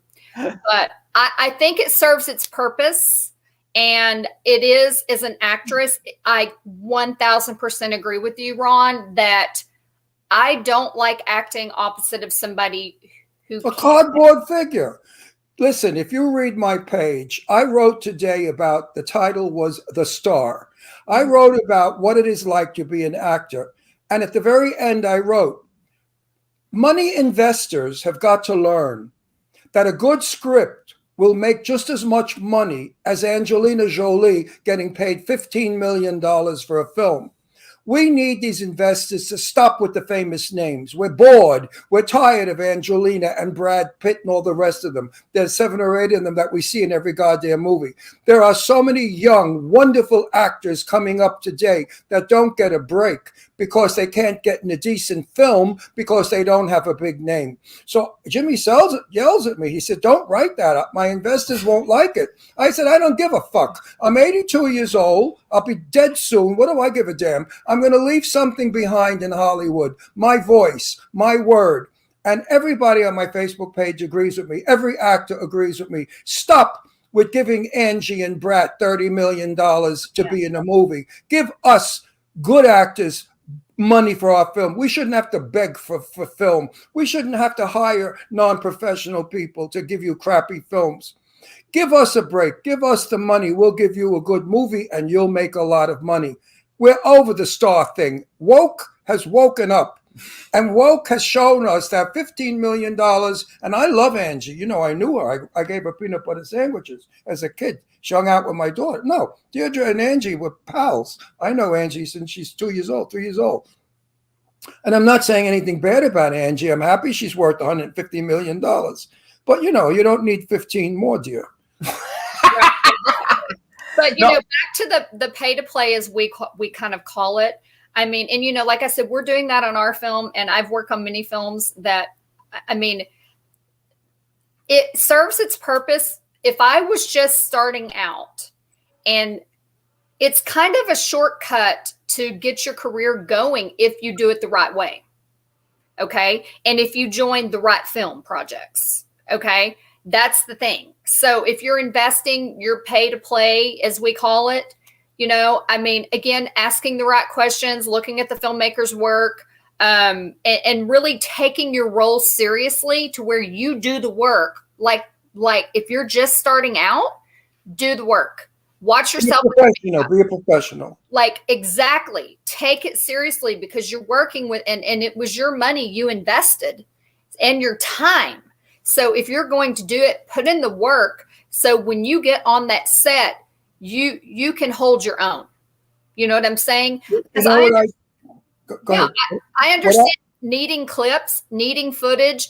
I think it serves its purpose. And it is, as an actress, I 1000% agree with you, Ron, that I don't like acting opposite of somebody who A cardboard figure. Listen, if you read my page, I wrote today about, the title was The Star. I wrote about what it is like to be an actor. And at the very end, I wrote, money investors have got to learn that a good script will make just as much money as Angelina Jolie getting paid $15 million for a film. We need these investors to stop with the famous names. We're bored. We're tired of Angelina and Brad Pitt and all the rest of them. There's 7 or 8 of them that we see in every goddamn movie. There are so many young, wonderful actors coming up today that don't get a break because they can't get in a decent film because they don't have a big name. So Jimmy yells at me. He said, don't write that up. My investors won't like it. I said, I don't give a fuck. I'm 82 years old. I'll be dead soon. What do I give a damn? I'm going to leave something behind in Hollywood. My voice, my word. And everybody on my Facebook page agrees with me. Every actor agrees with me. Stop with giving Angie and Brat $30 million to be in a movie. Give us good actors money for our film. We shouldn't have to beg for film. We shouldn't have to hire non-professional people to give you crappy films. Give us a break. Give us the money. We'll give you a good movie and you'll make a lot of money. We're over the star thing. Woke has woken up. And woke has shown us that $15 million, and I love Angie. You know, I knew her. I gave her peanut butter sandwiches as a kid. She hung out with my daughter. No, Deirdre and Angie were pals. I know Angie since she's 2 years old, 3 years old. And I'm not saying anything bad about Angie. I'm happy she's worth $150 million. But, you know, you don't need 15 more, dear. But, you know, back to the pay to play, as we kind of call it. I mean, and, you know, like I said, we're doing that on our film, and I've worked on many films that, I mean, it serves its purpose. If I was just starting out, and it's kind of a shortcut to get your career going if you do it the right way. Okay. And if you join the right film projects. Okay. That's the thing. So if you're investing your pay to play, as we call it, you know, I mean, again, asking the right questions, looking at the filmmaker's work, and really taking your role seriously to where you do the work. Like if you're just starting out, do the work. Watch yourself. Be a professional. Like, exactly. Take it seriously because you're working with, and it was your money you invested and your time. So if you're going to do it, put in the work. So when you get on that set, you can hold your own. You know what I'm saying? Because Go ahead. I understand needing clips, needing footage,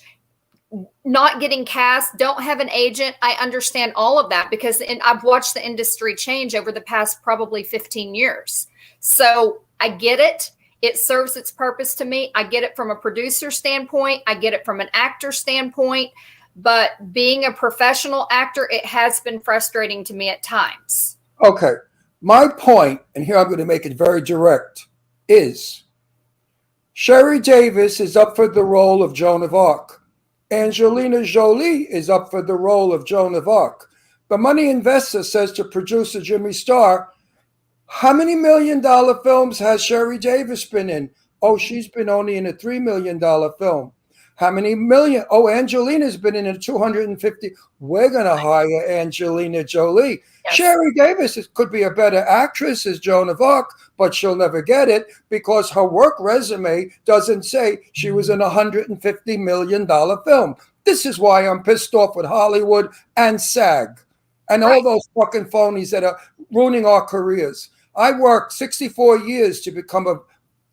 not getting cast, don't have an agent. I understand all of that because I've watched the industry change over the past probably 15 years. So I get it. It serves its purpose to me. I get it from a producer standpoint. I get it from an actor standpoint. But being a professional actor, it has been frustrating to me at times. Okay. My point, and here I'm going to make it very direct, is Sherry Davis is up for the role of Joan of Arc. Angelina Jolie is up for the role of Joan of Arc. The money investor says to producer Jimmy Starr, how many $1 million films has Sherry Davis been in? Oh, she's been only in a $3 million film. How many million? Oh, Angelina's been in a 250. We're going to hire Angelina Jolie. Yes. Sherry Davis could be a better actress as Joan of Arc, but she'll never get it because her work resume doesn't say she was in a $150 million film. This is why I'm pissed off with Hollywood and SAG and all those fucking phonies that are ruining our careers. I worked 64 years to become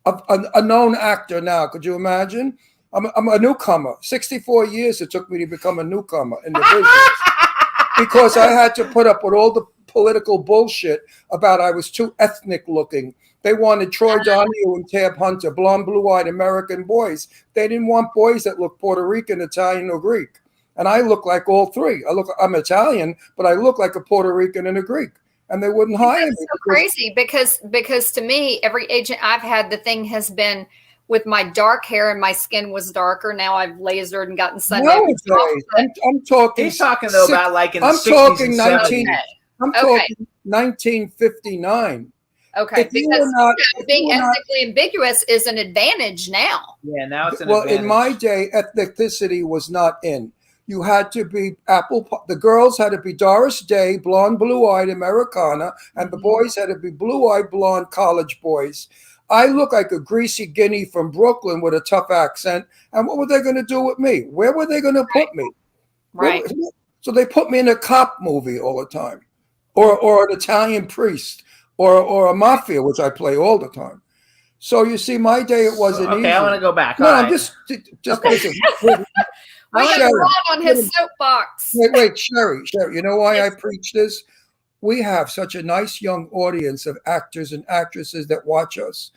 a known actor now. Could you imagine? I'm a newcomer. 64 years it took me to become a newcomer in the business. because I had to put up with all the political bullshit about I was too ethnic looking. They wanted Troy Donahue and Tab Hunter, blonde, blue-eyed American boys. They didn't want boys that look Puerto Rican, Italian, or Greek. And I look like all three. I'm Italian, but I look like a Puerto Rican and a Greek. And they wouldn't hire me. It's so crazy because to me, every agent I've had, the thing has been with my dark hair and my skin was darker. Now I've lasered and gotten sun damage off, but- I'm talking. He's talking though about like in the I'm 60s talking and 19. 70s. I'm Okay. talking 1959. Okay, If you because were not- you know, being if you were not- ethnically ambiguous is an advantage now. Yeah, now it's an Well, advantage. in my day, ethnicity was not in. You had to be the girls had to be Doris Day, blonde, blue-eyed Americana, and the boys had to be blue-eyed, blonde college boys. I look like a greasy guinea from Brooklyn with a tough accent. And what were they going to do with me? Where were they going to put me? Right. So they put me in a cop movie all the time, or an Italian priest, or a mafia, which I play all the time. So you see, my day it wasn't okay, easy. I want to go back. No, All I'm right. just Okay. listen. We got Sherry, Ron on his soapbox. wait, Sherry, you know why I preach this? We have such a nice young audience of actors and actresses that watch us,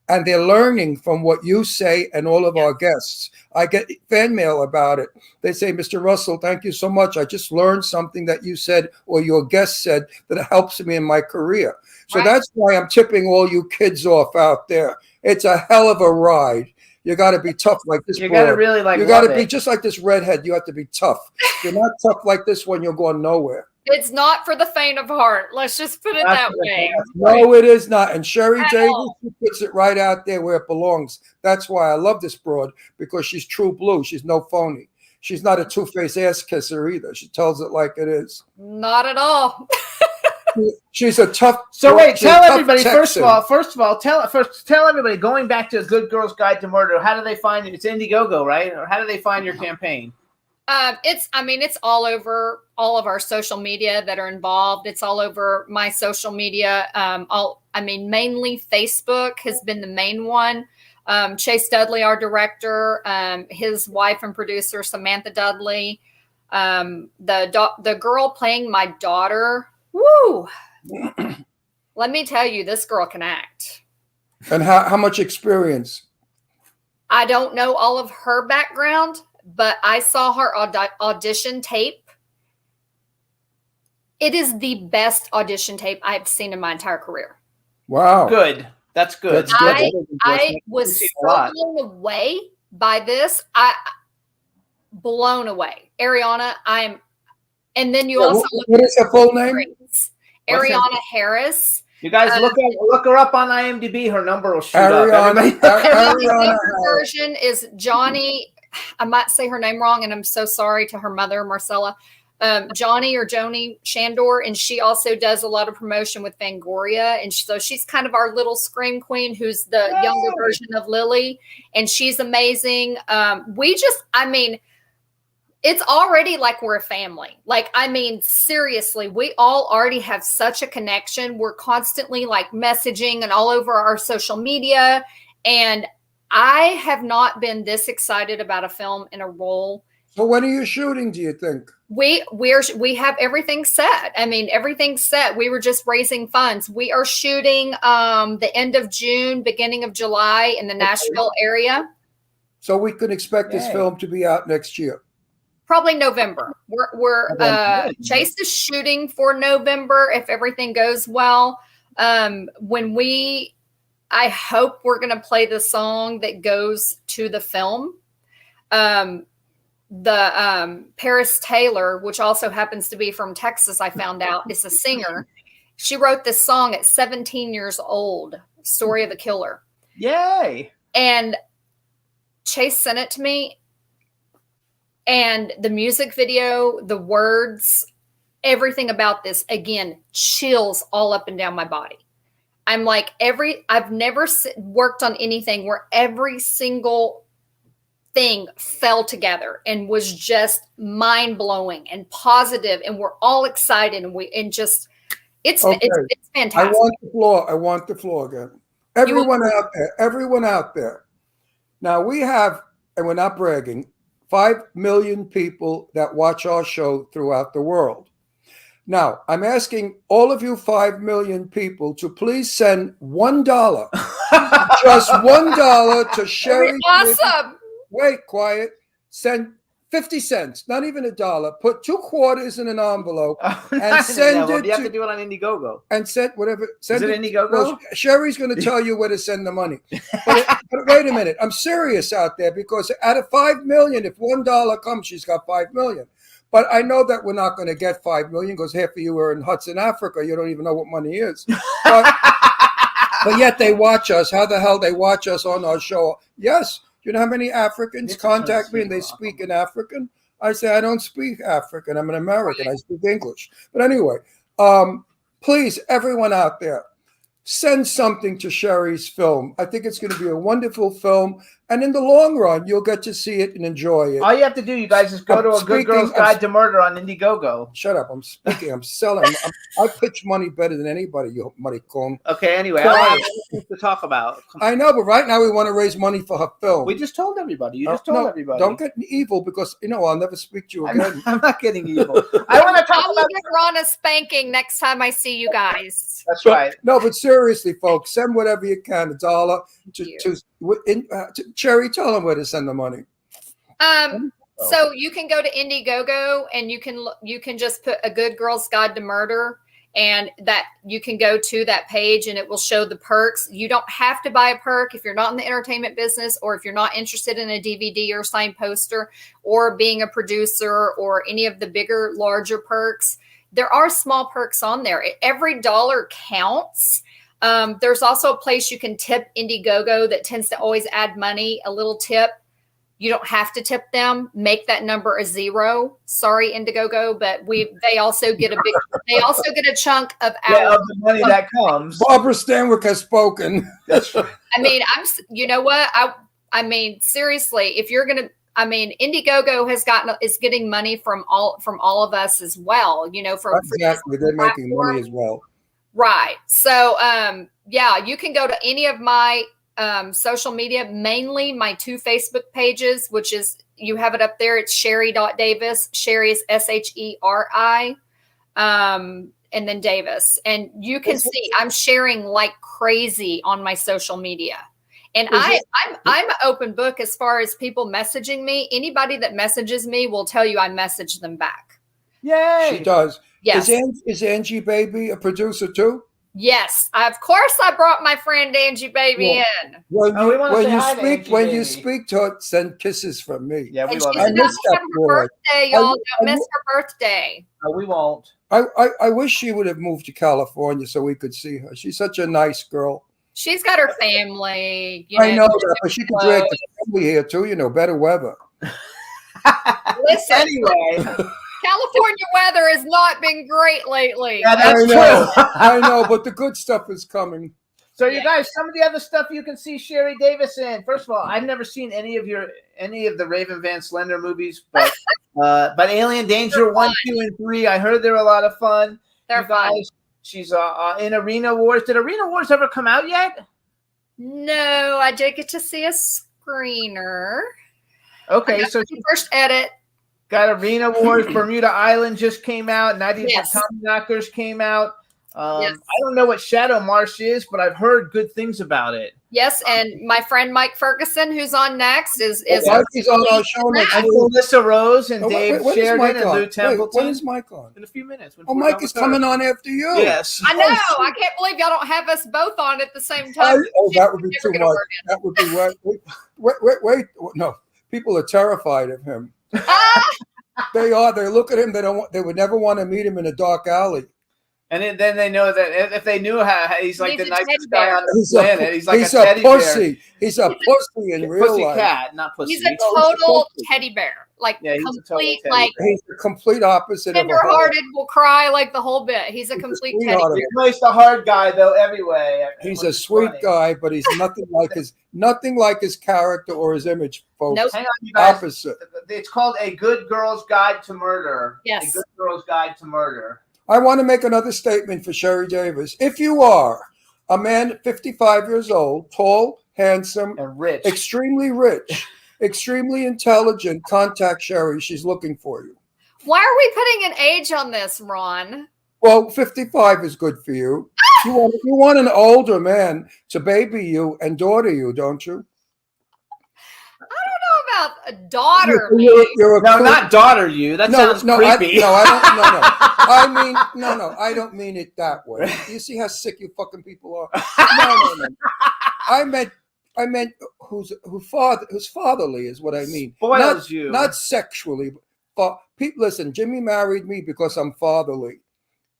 and they're learning from what you say and all of our guests. I get fan mail about it. They say, Mr. Russell, thank you so much. I just learned something that you said or your guest said that helps me in my career. So Right. that's why I'm tipping all you kids off out there. It's a hell of a ride. You got to be tough like this. You got to broad. really like You got to love be it. just like this redhead. You have to be tough. If you're not tough like this one, you're going nowhere. It's not for the faint of heart. Let's just put it That's that what I way. thought. No, it is not. And Sherry At Davis all. she puts it right out there where it belongs. That's why I love this broad, because she's true blue. She's no phony. She's not a two-faced ass kisser either. She tells it like it is. Not at all. She's a tough. So wait, she's a tell tough everybody Texan. first of all, tell everybody. Going back to Good Girls Guide to Murder, how do they find it? It's Indiegogo, right? Or how do they find your campaign? It's all over all of our social media that are involved. It's all over my social media. Mainly Facebook has been the main one. Chase Dudley, our director, his wife and producer, Samantha Dudley, the girl playing my daughter. Woo! Let me tell you, this girl can act. And how much experience? I don't know all of her background, but I saw her audition tape. It is the best audition tape I've seen in my entire career. Wow. Good. That's good. That's good. I was We've seen a so lot. blown away by this. Blown away. Ariana, and then you also look What is her full name? What's her Ariana name? Harris. You guys look her up on IMDb. Her number will shoot up. Ariana, Everybody- The Ariana younger Harris. version is Johnny. I might say her name wrong, and I'm so sorry to her mother, Marcella. Johnny or Joni Shandor, and she also does a lot of promotion with Fangoria, and so she's kind of our little scream queen, who's the younger version of Lily, and she's amazing. It's already like we're a family. Seriously, we all already have such a connection. We're constantly like messaging and all over our social media, and I have not been this excited about a film in a role. So when are you shooting, do you think? We have everything set. Everything's set. We were just raising funds. We are shooting the end of June, beginning of July in the Nashville area. So we can expect this Yay. film to be out next year. Probably November. Chase is shooting for November if everything goes well. I hope we're going to play the song that goes to the film. Paris Taylor, which also happens to be from Texas, I found out, is a singer. She wrote this song at 17 years old, Story of a Killer. Yay! And Chase sent it to me. And the music video, the words, everything about this, again, chills all up and down my body. I'm like, I've never worked on anything where every single thing fell together and was just mind blowing and positive, and we're all excited, and it's fantastic. I want the floor again. Everyone out there. Now we have, and we're not bragging, 5 million people that watch our show throughout the world. Now, I'm asking all of you 5 million people to please send $1, just $1 to Sherry. Awesome. Wait, quiet. Send 50 cents, not even $1. Put 2 quarters in an envelope and send it You have to to do it on Indiegogo. and send whatever. Send Is it Indiegogo? No, Sherry's going to tell you where to send the money. But wait a minute, I'm serious out there because out of 5 million, if $1 comes, she's got 5 million. But I know that we're not going to get 5 million because half of you are in Hudson, Africa. You don't even know what money is. But yet they watch us. How the hell they watch us on our show? Yes. You know how many Africans contact me and they speak in African? I say, I don't speak African. I'm an American. I speak English. But anyway, please, everyone out there, send something to Sherry's film. I think it's going to be a wonderful film. And in the long run, you'll get to see it and enjoy it. All you have to do, you guys, is go to A Good Girl's Guide to Murder on Indiegogo. Shut up. I'm speaking. I'm selling. I pitch money better than anybody, you money con. Okay, anyway, I have things to talk about. I know, but right now we want to raise money for her film. We just told everybody. You just told everybody. Don't get evil because, I'll never speak to you again. I'm not getting evil. I want to talk I will about... give Ron a spanking next time I see you guys. That's right. No, but seriously, folks, send whatever you can, $1 to Cherry. Tell them where to send the money. So you can go to Indiegogo and you can just put A Good Girl's Guide to Murder, and that you can go to that page and it will show the perks. You don't have to buy a perk if you're not in the entertainment business, or if you're not interested in a DVD or signed poster or being a producer or any of the bigger, larger perks. There are small perks on there. Every dollar counts. There's also a place you can tip Indiegogo that tends to always add money, a little tip. You don't have to tip them. Make that number a 0. Sorry, Indiegogo, but they also get a chunk of our of the money that comes. Barbara Stanwyck has spoken. That's right. I mean, you know what? I mean, seriously, if you're gonna, Indiegogo is getting money from all of us as well. Exactly, they're making money as well. Right. So, you can go to any of my social media, mainly my 2 Facebook pages, which is, you have it up there. It's Sherry.Davis. Sherry is SHERI. And then Davis. And you can see I'm sharing like crazy on my social media. And I'm an open book as far as people messaging me. Anybody that messages me will tell you I message them back. Yay! She does. Yes. Is Angie Baby a producer too? Yes. Of course I brought my friend Angie Baby in. When When you speak to her, send kisses from me. Yeah, we And love she's I it. about miss to that have her boy. birthday, y'all. Don't miss her birthday. No, we won't. I wish she would have moved to California so we could see her. She's such a nice girl. She's got her family. I know that, but she can drag the family here too. Better weather. Listen, Anyway, California weather has not been great lately. yeah, that's I know. true. I know, but the good stuff is coming. So you guys, some of the other stuff you can see Sherry Davis in. First of all, I've never seen any of the Raven Van Slender movies, but Alien Danger 1, 2, and 3, I heard they're a lot of fun. They're You guys, fun. She's in Arena Wars. Did Arena Wars ever come out yet? No, I did get to see a screener. Okay, so she First edit. got Arena Wars. Bermuda Island just came out. 90s Yes. Tommy Knockers came out. Yes. I don't know what Shadow Marsh is, but I've heard good things about it. Yes, and my friend Mike Ferguson, who's on next, is He's on our show next And week. Melissa Rose and Oh, Dave when is Sheridan Mike and on? Lou Wait, Templeton. when is Mike on? In a few minutes. when Oh, we're Mike done is with coming her. on after you. Yes. I know. I can't believe y'all don't have us both on at the same time. That would be Never too gonna much. work it. That would be wait. No, people are terrified of him. They are. They look at him. They would never want to meet him in a dark alley. And then they know that if they knew how he's like He's the a teddy nicest guy bear. on the planet. He's like he's a teddy pussy. bear. He's a pussy in real Pussy life. cat, not pussy. He's a total teddy bear. Like Yeah, he's a total complete, teddy like He's the complete opposite of a tender-hearted, will cry like the whole bit. He's a complete teddy sweetheart. bear. He plays the hard guy though every way. He's which a is sweet funny. guy, but he's nothing like his character or his image, folks. Nope. Hang on, you guys. Opposite. It's called A Good Girl's Guide to Murder. Yes. A Good Girl's Guide to Murder. I want to make another statement for Sherry Davis. If you are a man 55 years old, tall, handsome, And rich. extremely rich, extremely intelligent, contact Sherry. She's looking for you. Why are we putting an age on this, Ron? Well, 55 is good for you. You want an older man to baby you and daughter you, don't you? I don't know about a daughter. You're a No, cool- not daughter you. That sounds creepy. I don't. No. I mean, no. I don't mean it that way. You see how sick you fucking people are. No. I meant who's fatherly is what I mean. Spoils you. Not sexually. But listen, Jimmy married me because I'm fatherly.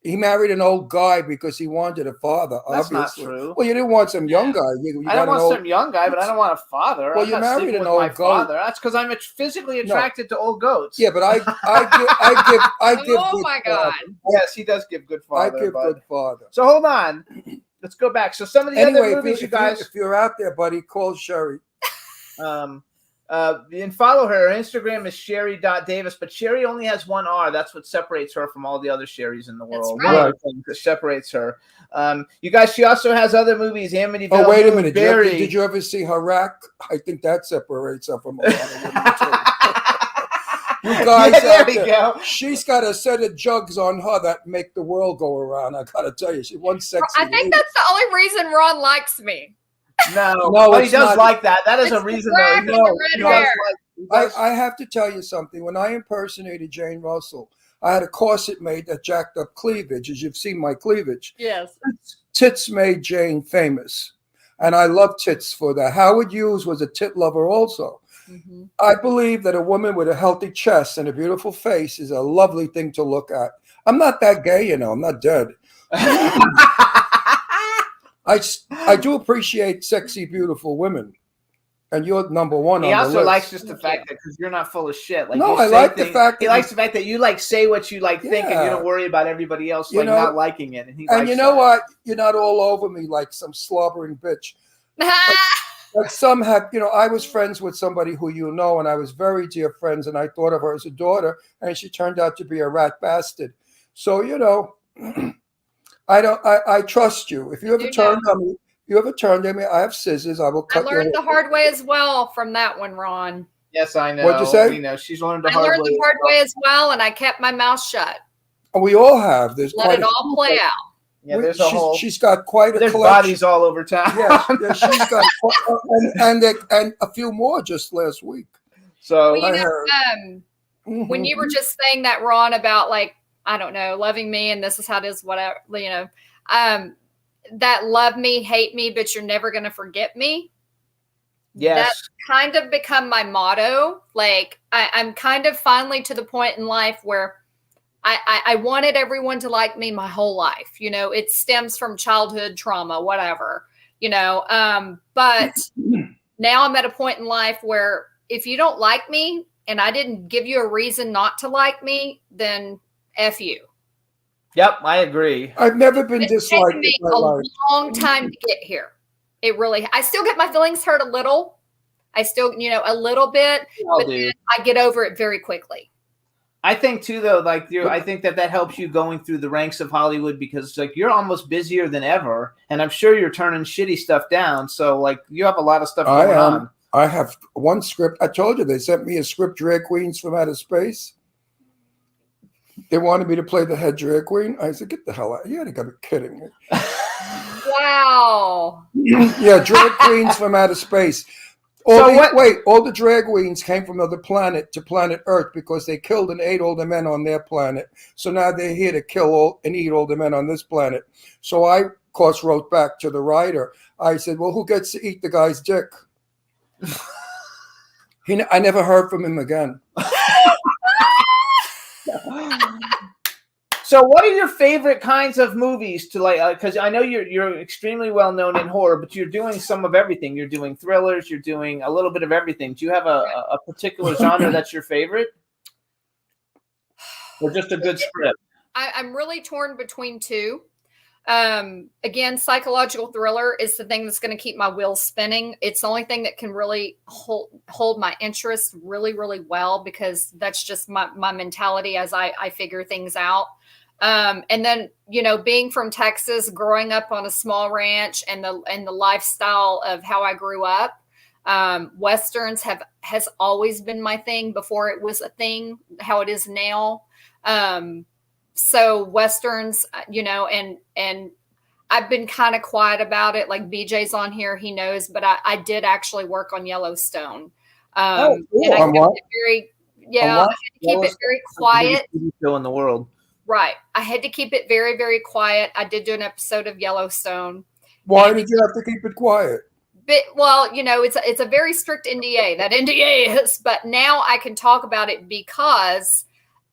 He married an old guy because he wanted a father. That's obviously. not true. Well, you didn't want some young guy. You I got don't an want old. some young guy, but I don't want a father. Well, I'm you not married sleeping an with old my goat. father. That's because I'm physically attracted to old goats. Yeah, but I give. Oh good my father. God. Yes, he does give good I father. give bud. good father. So hold on. Let's go back. So some of the Anyway, other movies, you guys. if you're out there, buddy, call Sherry. And follow her. Her Instagram is Sherry.Davis, but Sherry only has one R. That's what separates her from all the other Sherrys in the That's world. right. One of the things that separates her. You guys, she also has other movies. Amityville. Oh, wait a Moon, minute. Barry. Did you ever see her rack? I think that separates her from a lot of women, too. You guys Yeah, there out we there, go. she's got a set of jugs on her that make the world go around. I gotta tell you, she's one sexy. I think lady. that's the only reason Ron likes me. No, No, he it's does not. like that. That is It's a reason, the though. rack and the red hair. I have to tell you something. When I impersonated Jane Russell, I had a corset made that jacked up cleavage, as you've seen my cleavage. Yes. Tits made Jane famous, and I love tits for that. Howard Hughes was a tit lover also. Mm-hmm. I believe that a woman with a healthy chest and a beautiful face is a lovely thing to look at. I'm not that gay, I'm not dead. I do appreciate sexy, beautiful women, and you're number one He on the also list. likes just the fact that because you're not full of shit. Like No, you I say like the things- fact he that likes the fact that you like say what you like think, and you Yeah. don't worry about everybody else You like know, not liking it. And he And likes you know that. what? You're not all over me like some slobbering bitch. Like some have, I was friends with somebody who and I was very dear friends, and I thought of her as a daughter, and she turned out to be a rat bastard. So, I trust you. If you ever turn on me, I have scissors. I will I cut your learned the hard way as well from that one, Ron. Yes, I know. What'd you say? We know she's learned the I hard learned way. the hard way as well, and I kept my mouth shut. We all have. There's Let quite it all play out. Yeah, there's a whole. She's got quite a There's collection. bodies all over town. Yeah, she's got and a few more just last week. So Well, I you know, heard. when you were just saying that, Ron, about like, I don't know, loving me and this is how it is, whatever, that love me, hate me, but you're never going to forget me. yes, That's kind of become my motto. Like I'm kind of finally to the point in life where I wanted everyone to like me my whole life. It stems from childhood trauma, whatever, but now I'm at a point in life where if you don't like me and I didn't give you a reason not to like me, then F you. yep, I agree. I've never been It's disliked taken me in my a life. long time to get here. I still get my feelings hurt a little. I still, a little bit, All but do. then I get over it very quickly. I think too, though, I think that helps you going through the ranks of Hollywood because you're almost busier than ever, and I'm sure you're turning shitty stuff down. So you have a lot of stuff going on. I have one script. I told you they sent me a script, Drag Queens from Outer Space. They wanted me to play the head drag queen. I said, "Get the hell out! You gotta be kidding me!" Wow. Yeah, Drag Queens from Outer Space. All the drag queens came from another planet to planet Earth because they killed and ate all the men on their planet. So now they're here to kill and eat all the men on this planet. So I, of course, wrote back to the writer. I said, "Well, who gets to eat the guy's dick?" I never heard from him again. So, what are your favorite kinds of movies to because I know you're extremely well known in horror, but you're doing some of everything. You're doing thrillers. You're doing a little bit of everything. Do you have a particular genre that's your favorite, or just a good script? I'm really torn between two. Again, psychological thriller is the thing that's going to keep my wheels spinning. It's the only thing that can really hold my interest really, really well because that's just my mentality as I figure things out. And then, being from Texas, growing up on a small ranch and the lifestyle of how I grew up, Westerns has always been my thing before it was a thing, how it is now. So Westerns, and I've been kind of quiet about it. Like BJ's on here, he knows, but I did actually work on Yellowstone. Oh, cool. And I On kept what? it very, yeah, On I what? had to keep it very quiet. TV show in the world. Right. I had to keep it very, very quiet. I did do an episode of Yellowstone. Why did you have to keep it quiet? But, well, it's a very strict NDA, that NDA is, but now I can talk about it because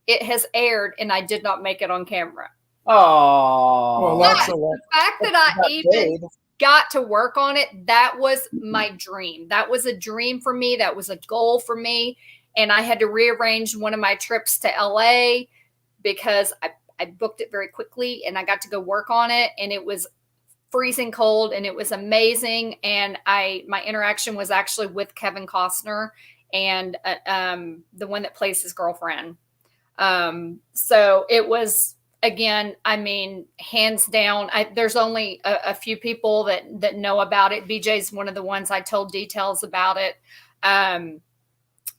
it has aired and I did not make it on camera. Oh, Well, that's a lot. The fact that I even got to work on it, that was my dream. That was a dream for me. That was a goal for me. And I had to rearrange one of my trips to LA because I booked it very quickly and I got to go work on it. And it was freezing cold and it was amazing. And my interaction was actually with Kevin Costner and the one that plays his girlfriend. So it was, again, I mean, hands down, there's only a few people that know about it. BJ's one of the ones I told details about it.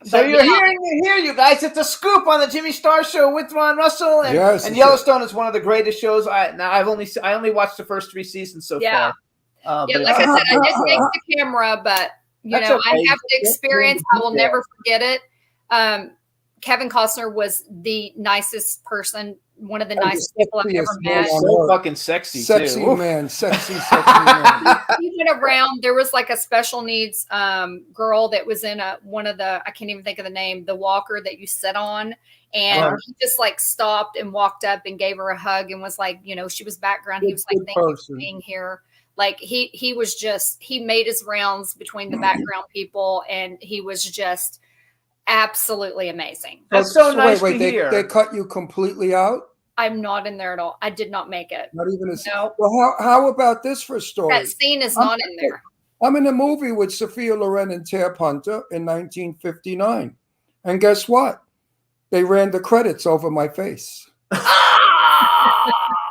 So But you're yeah. hearing it here, you guys. It's a scoop on the Jimmy Star Show with Ron Russell, and, Yes, and it's Yellowstone is one of the greatest shows. I only watched the first 3 seasons so Yeah. far. Yeah, but like I it's- said, I did make the camera, but That's I okay. have the experience. I will Yeah. never forget it. Kevin Costner was the nicest person, one of the And the nicest people I've ever sexiest man met. on so earth. fucking sexy, Sexy too. man, sexy man. He went around. There was like a special needs girl that was in one of the, I can't even think of the name, the walker that you sit on. And Uh-huh. he just like stopped and walked up and gave her a hug and was like, she was background. He Good- was like, good thank you for person. being here. Like he was just, he made his rounds between the background people and he was just absolutely amazing. That's so nice wait, to they, hear. they cut you completely out? I'm not in there at all. I did not make it. Not even a No, Well, how about this for a story? that scene is not in there. I'm in a movie with Sophia Loren and Tab Hunter in 1959. And guess what? They ran the credits over my face.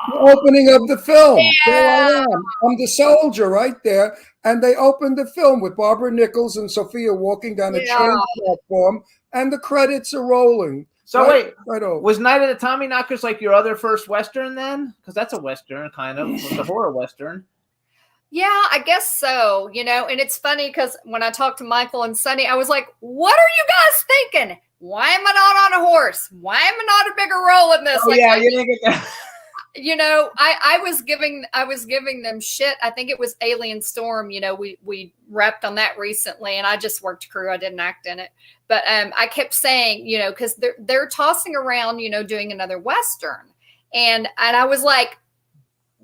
The opening of the film. There I am. I'm the soldier right there. And they opened the film with Barbara Nichols and Sophia walking down a Yeah. train platform, and the credits are rolling. So right, wait, right over. was Night of the Tommy Knockers like your other first Western then? Because that's a Western, kind of. It's a horror Western. Yeah, I guess so, and it's funny because when I talked to Michael and Sonny, I was like, what are you guys thinking? Why am I not on a horse? Why am I not a bigger role in this? Oh, Like, yeah, you didn't get that. I was giving them shit. I think it was Alien Storm. We wrapped on that recently, and I just worked crew. I didn't act in it, but I kept saying, because they're tossing around, doing another Western, and I was like,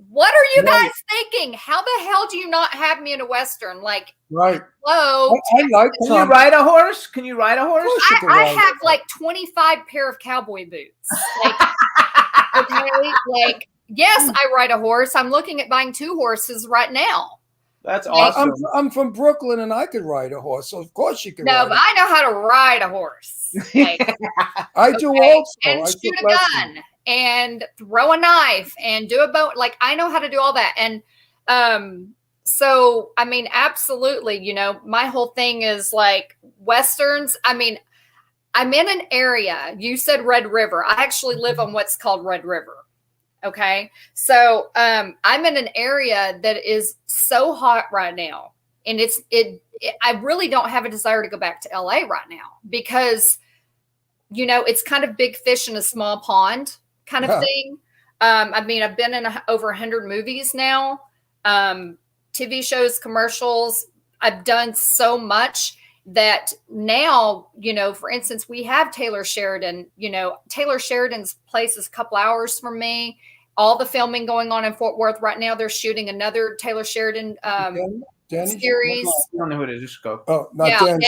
what are you guys thinking? How the hell do you not have me in a Western? Like, Right. hello. I like Can you ride a horse? Can you ride a horse? course you can I ride have like 25 pair of cowboy boots. Like, okay, like, yes, I ride a horse. I'm looking at buying 2 horses right now. That's Like, awesome. I'm from Brooklyn and I could ride a horse, so of course you can No, ride but it. I know how to ride a horse. Like, I do okay, also. and I shoot took a lessons. gun and throw a knife and do a bow. Like, I know how to do all that. And so, I mean, absolutely, my whole thing is like Westerns. I mean, I'm in an area. You said Red River. I actually live on what's called Red River. Okay. So I'm in an area that is so hot right now. And I really don't have a desire to go back to LA right now because, it's kind of big fish in a small pond kind of Yeah. thing. I mean, I've been in over 100 movies now, TV shows, commercials. I've done so much that now, for instance, we have Taylor Sheridan. Taylor Sheridan's place is a couple hours from me. All the filming going on in Fort Worth right now. They're shooting another Taylor Sheridan Danny? series. I don't know who it is. Just go. Oh, not Yeah, Dan.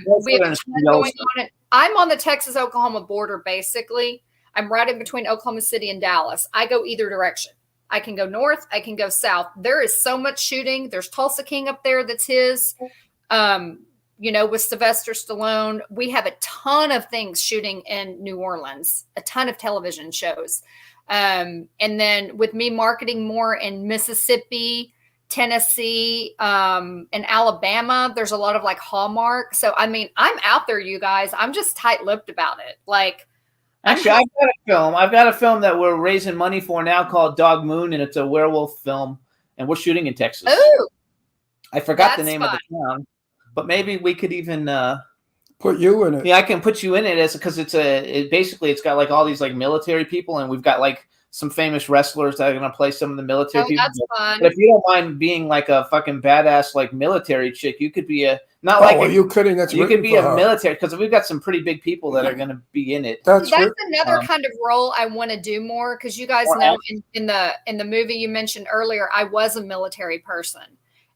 and we have a ton going on. I'm on the Texas-Oklahoma border, basically. I'm right in between Oklahoma City and Dallas. I go either direction. I can go north. I can go south. There is so much shooting. There's Tulsa King up there that's his. With Sylvester Stallone. We have a ton of things shooting in New Orleans, a ton of television shows. And then with me marketing more in Mississippi, Tennessee, and Alabama, there's a lot of like Hallmark. So, I mean, I'm out there, you guys. I'm just tight-lipped about it. Like, Actually, I've got a film. I've got a film that we're raising money for now called Dog Moon, and it's a werewolf film, and we're shooting in Texas. Oh, I forgot the that's name of the town, but maybe we could even. Put you in it. Yeah, I can put you in it as because basically it's got like all these like military people, and we've got like some famous wrestlers that are gonna play some of the military oh, people. that's fun. But if you don't mind being like a fucking badass like military chick, you could be a not Oh, like are you kidding? That's you written could be for a her. military because we've got some pretty big people that are gonna be in it. That's That's written. another kind of role I want to do more because you guys More know in the movie you mentioned earlier, I was a military person.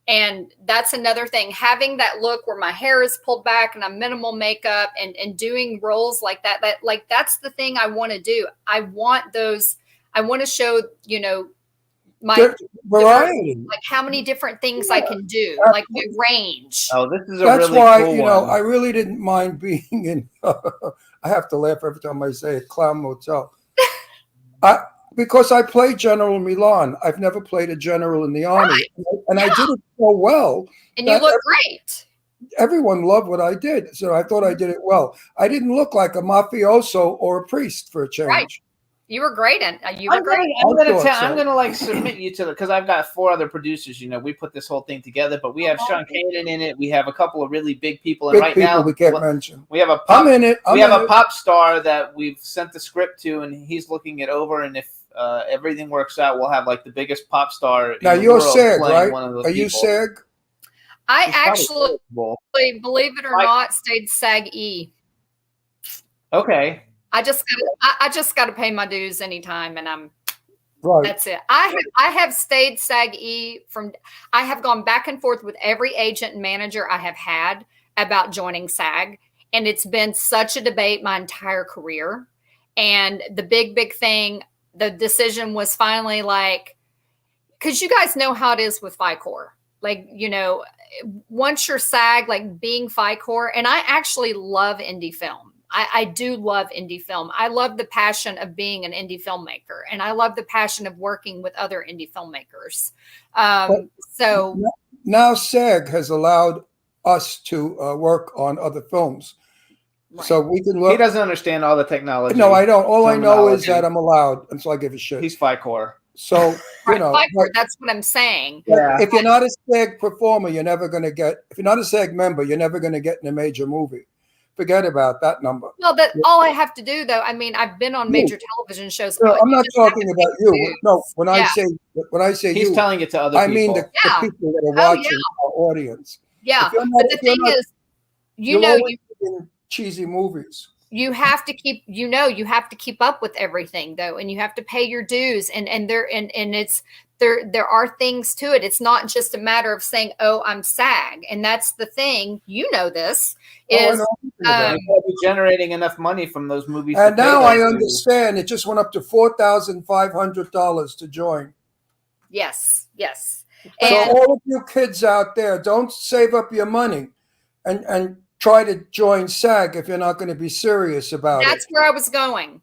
And that's another thing, having that look where my hair is pulled back and I'm minimal makeup and doing roles like that, that's the thing I want to do. I want to show, my Variety. like how many different things I can do, like my range. Oh, this is a That's really why, cool one. I really didn't mind being in, I have to laugh every time I say it, Clown Motel. Because I played General Milan. I've never played a general in the army. And I did it so well. And you look great. Everyone loved what I did. So I thought I did it well. I didn't look like a mafioso or a priest for a change. Right. You were great, and you were great. I'm I thought so. gonna like submit you to because I've got 4 other producers. We put this whole thing together, but we have Sean Kanan in it. We have a couple of really big people, and Big right people now we can't mention. we have a I'm in it. we have a pop star that we've sent the script to, and he's looking it over. And if everything works out, we'll have like the biggest pop star. Now in the you're world SAG, playing right? one of the Are you people. SAG? I He's probably actually, capable. believe it or not, stayed SAG-E. Okay. I just got to pay my dues anytime, and Right. that's it. I have stayed SAG-E I have gone back and forth with every agent and manager I have had about joining SAG, and it's been such a debate my entire career. And the big thing, the decision was finally like, because you guys know how it is with FICOR. Like, once you're SAG, like being FICOR, and I actually love indie film. I do love indie film. I love the passion of being an indie filmmaker, and I love the passion of working with other indie filmmakers. So now SAG has allowed us to work on other films. Right. So we can He look. doesn't understand all the technology. No, I don't. All I know is terminology. that I'm allowed, and so I give a shit. He's FICOR. So, FICOR, but that's what I'm saying. Yeah. if you're not a SAG performer, you're never going to get, if you're not a SAG member, you're never going to get in a major movie. Forget about that number. Well, that all I have to do, though, I mean, I've been on major television shows. No, all I'm you not just have talking to about pay you. dues. No, when I Yeah. say He's you, telling it to other I people. mean the Yeah. people that are Oh, watching our audience. Yeah, If you're not- but the if you're thing not- is, You'll always be in cheesy movies. you have to keep, you have to keep up with everything, though, and you have to pay your dues, and it's there are things to it. It's not just a matter of saying, "Oh, I'm SAG," and that's the thing. This I is know about it. You've got to be generating enough money from those movies. And to pay now those I dues. understand it just went up to $4,500 to join. yes. So And all of you kids out there, don't save up your money and try to join SAG if you're not going to be serious about that's it. where I was going.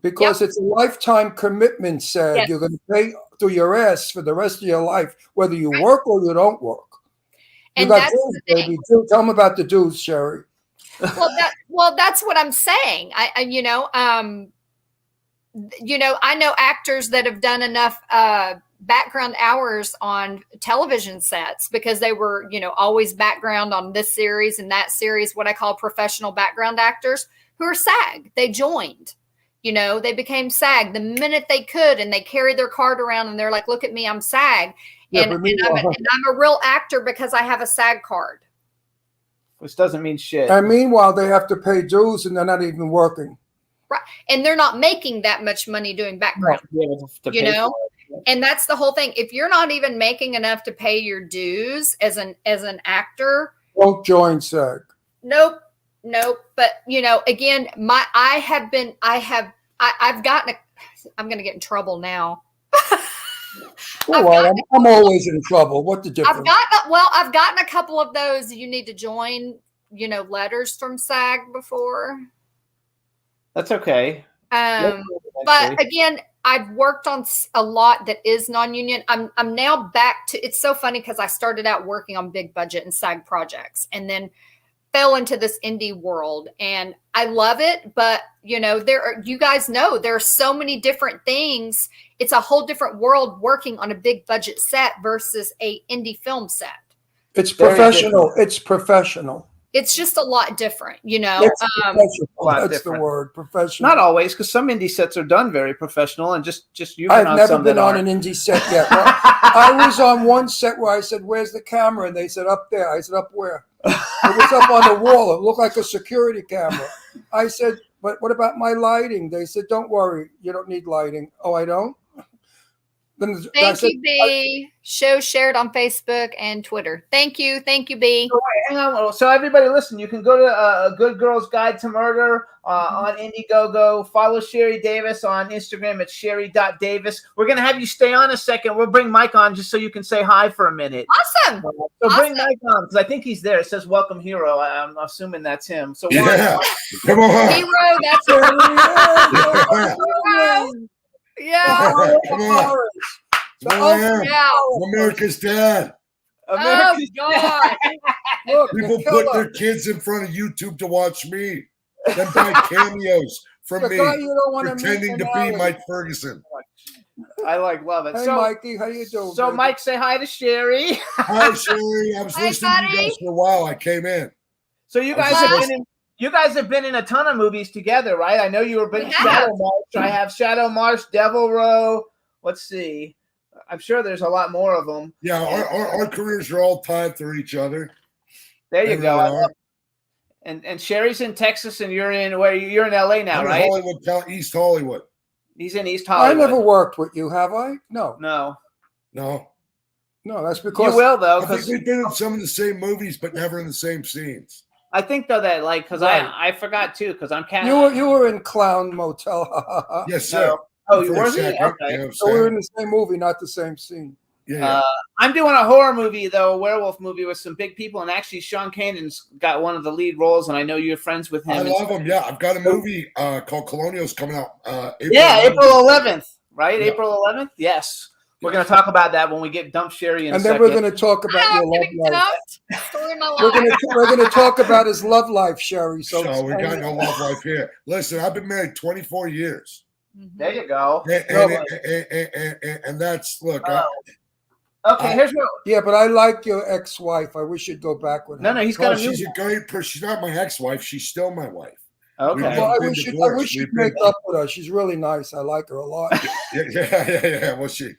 Because it's a lifetime commitment, SAG. Yes. You're going to pay through your ass for the rest of your life, whether you Right. work or you don't work. You And got that's dues, the thing. baby. Tell them about the dues, Sherry. Well, that's what I'm saying. I know actors that have done enough background hours on television sets because they were, always background on this series and that series, what I call professional background actors who are SAG. They joined, they became SAG the minute they could, and they carried their card around and they're like, look at me, I'm SAG. Yeah, And, but and I'm a real actor because I have a SAG card. Which doesn't mean shit. And meanwhile, they have to pay dues and they're not even working. And they're not making that much money doing background. To be able to You pay know? for it. And that's the whole thing. If you're not even making enough to pay your dues as an actor, Don't join SAG. nope. But again, I've gotten I'm going to get in trouble now. Oh, well, I'm always in trouble. What the difference? I've gotten a couple of those. You need to join, letters from SAG before. That's okay. But Actually. again, I've worked on a lot that is non-union. I'm now back to. It's so funny because I started out working on big budget and SAG projects, and then fell into this indie world and I love it, but you guys know there are so many different things. It's a whole different world working on a big budget set versus a indie film set. It's Very professional. It's professional. It's just a lot different, It's professional. a lot That's different. the word, professional. Not always, because some indie sets are done very professional, and just you've been I've on never some been that on aren't. an indie set yet. Well, I was on one set where I said, "Where's the camera?" And they said, "Up there." I said, "Up where?" It was up on the wall. It looked like a security camera. I said, "But what about my lighting?" They said, "Don't worry, you don't need lighting." Oh, I don't. Then I Thank said, you, B. Show shared on Facebook and Twitter. Thank you, B. Hang on. So everybody, listen. You can go to A Good Girl's Guide to Murder on Indiegogo. Follow Sherry Davis on Instagram at sherry.davis. We're gonna have you stay on a second. We'll bring Mike on just so you can say hi for a minute. Awesome. So bring Mike on because I think he's there. It says "Welcome, Hero." I'm assuming that's him. So Yeah. Come on. Hero, that's yeah. Come on. "Oh, Yeah. America's dad. Oh America's God. look, People the put killer. their kids in front of YouTube to watch me. Then buy cameos from The me, guy you don't want to meet pretending in to be Alley. Mike Ferguson. I love it. Hey, so, Mikey, how you doing? so baby? Mike, say hi to Sherry. Hi, Sherry. I was Hi, listening to you buddy. guys for a while. I came in. So you I'm guys just have been in. You guys have been in a ton of movies together, right? I know you were big We Shadow have. March. I have Shadow March, Devil Row. Let's see. I'm sure there's a lot more of them. Yeah, our careers are all tied through each other. There you They go. really I are. love and Sherry's in Texas, and you're in where? You're in LA now, I'm in right? Hollywood, East Hollywood. He's in East I Hollywood. never worked with you, have I? No, No, No, that's because you will though, I think because we've been in some of the same movies, but never in the same scenes. I think though that like because Right. I forgot too because I'm cat. you were in Clown Motel. Yes, sir. No. Oh, you For a were? second, Okay. you know what I'm So we were in saying? the same movie, not the same scene. Yeah. I'm doing a horror movie though, a werewolf movie with some big people, and actually Sean Kanan's got one of the lead roles, and I know you're friends with him. I and love them. Yeah, I've got a movie called Colonials coming out. April 11th, right? Yeah. April 11th. Yes, we're going to talk about that when we get Dump Sherry in And a then second. we're going to talk about I'm your love getting life. dumped. Story of my We're life. going to talk about his love life, Sherry. So So we got no love life here. Listen, I've been married 24 years, There you go. and that's look. Okay, here's what. Yeah, but I like your ex-wife. I wish you'd go back with her. No, he's got a new. she's a great person. She's not my ex-wife. She's still my wife. Okay. Well, I been wish divorced. you'd We've been- make up with her. She's really nice. I like her a lot. Yeah. Well, she's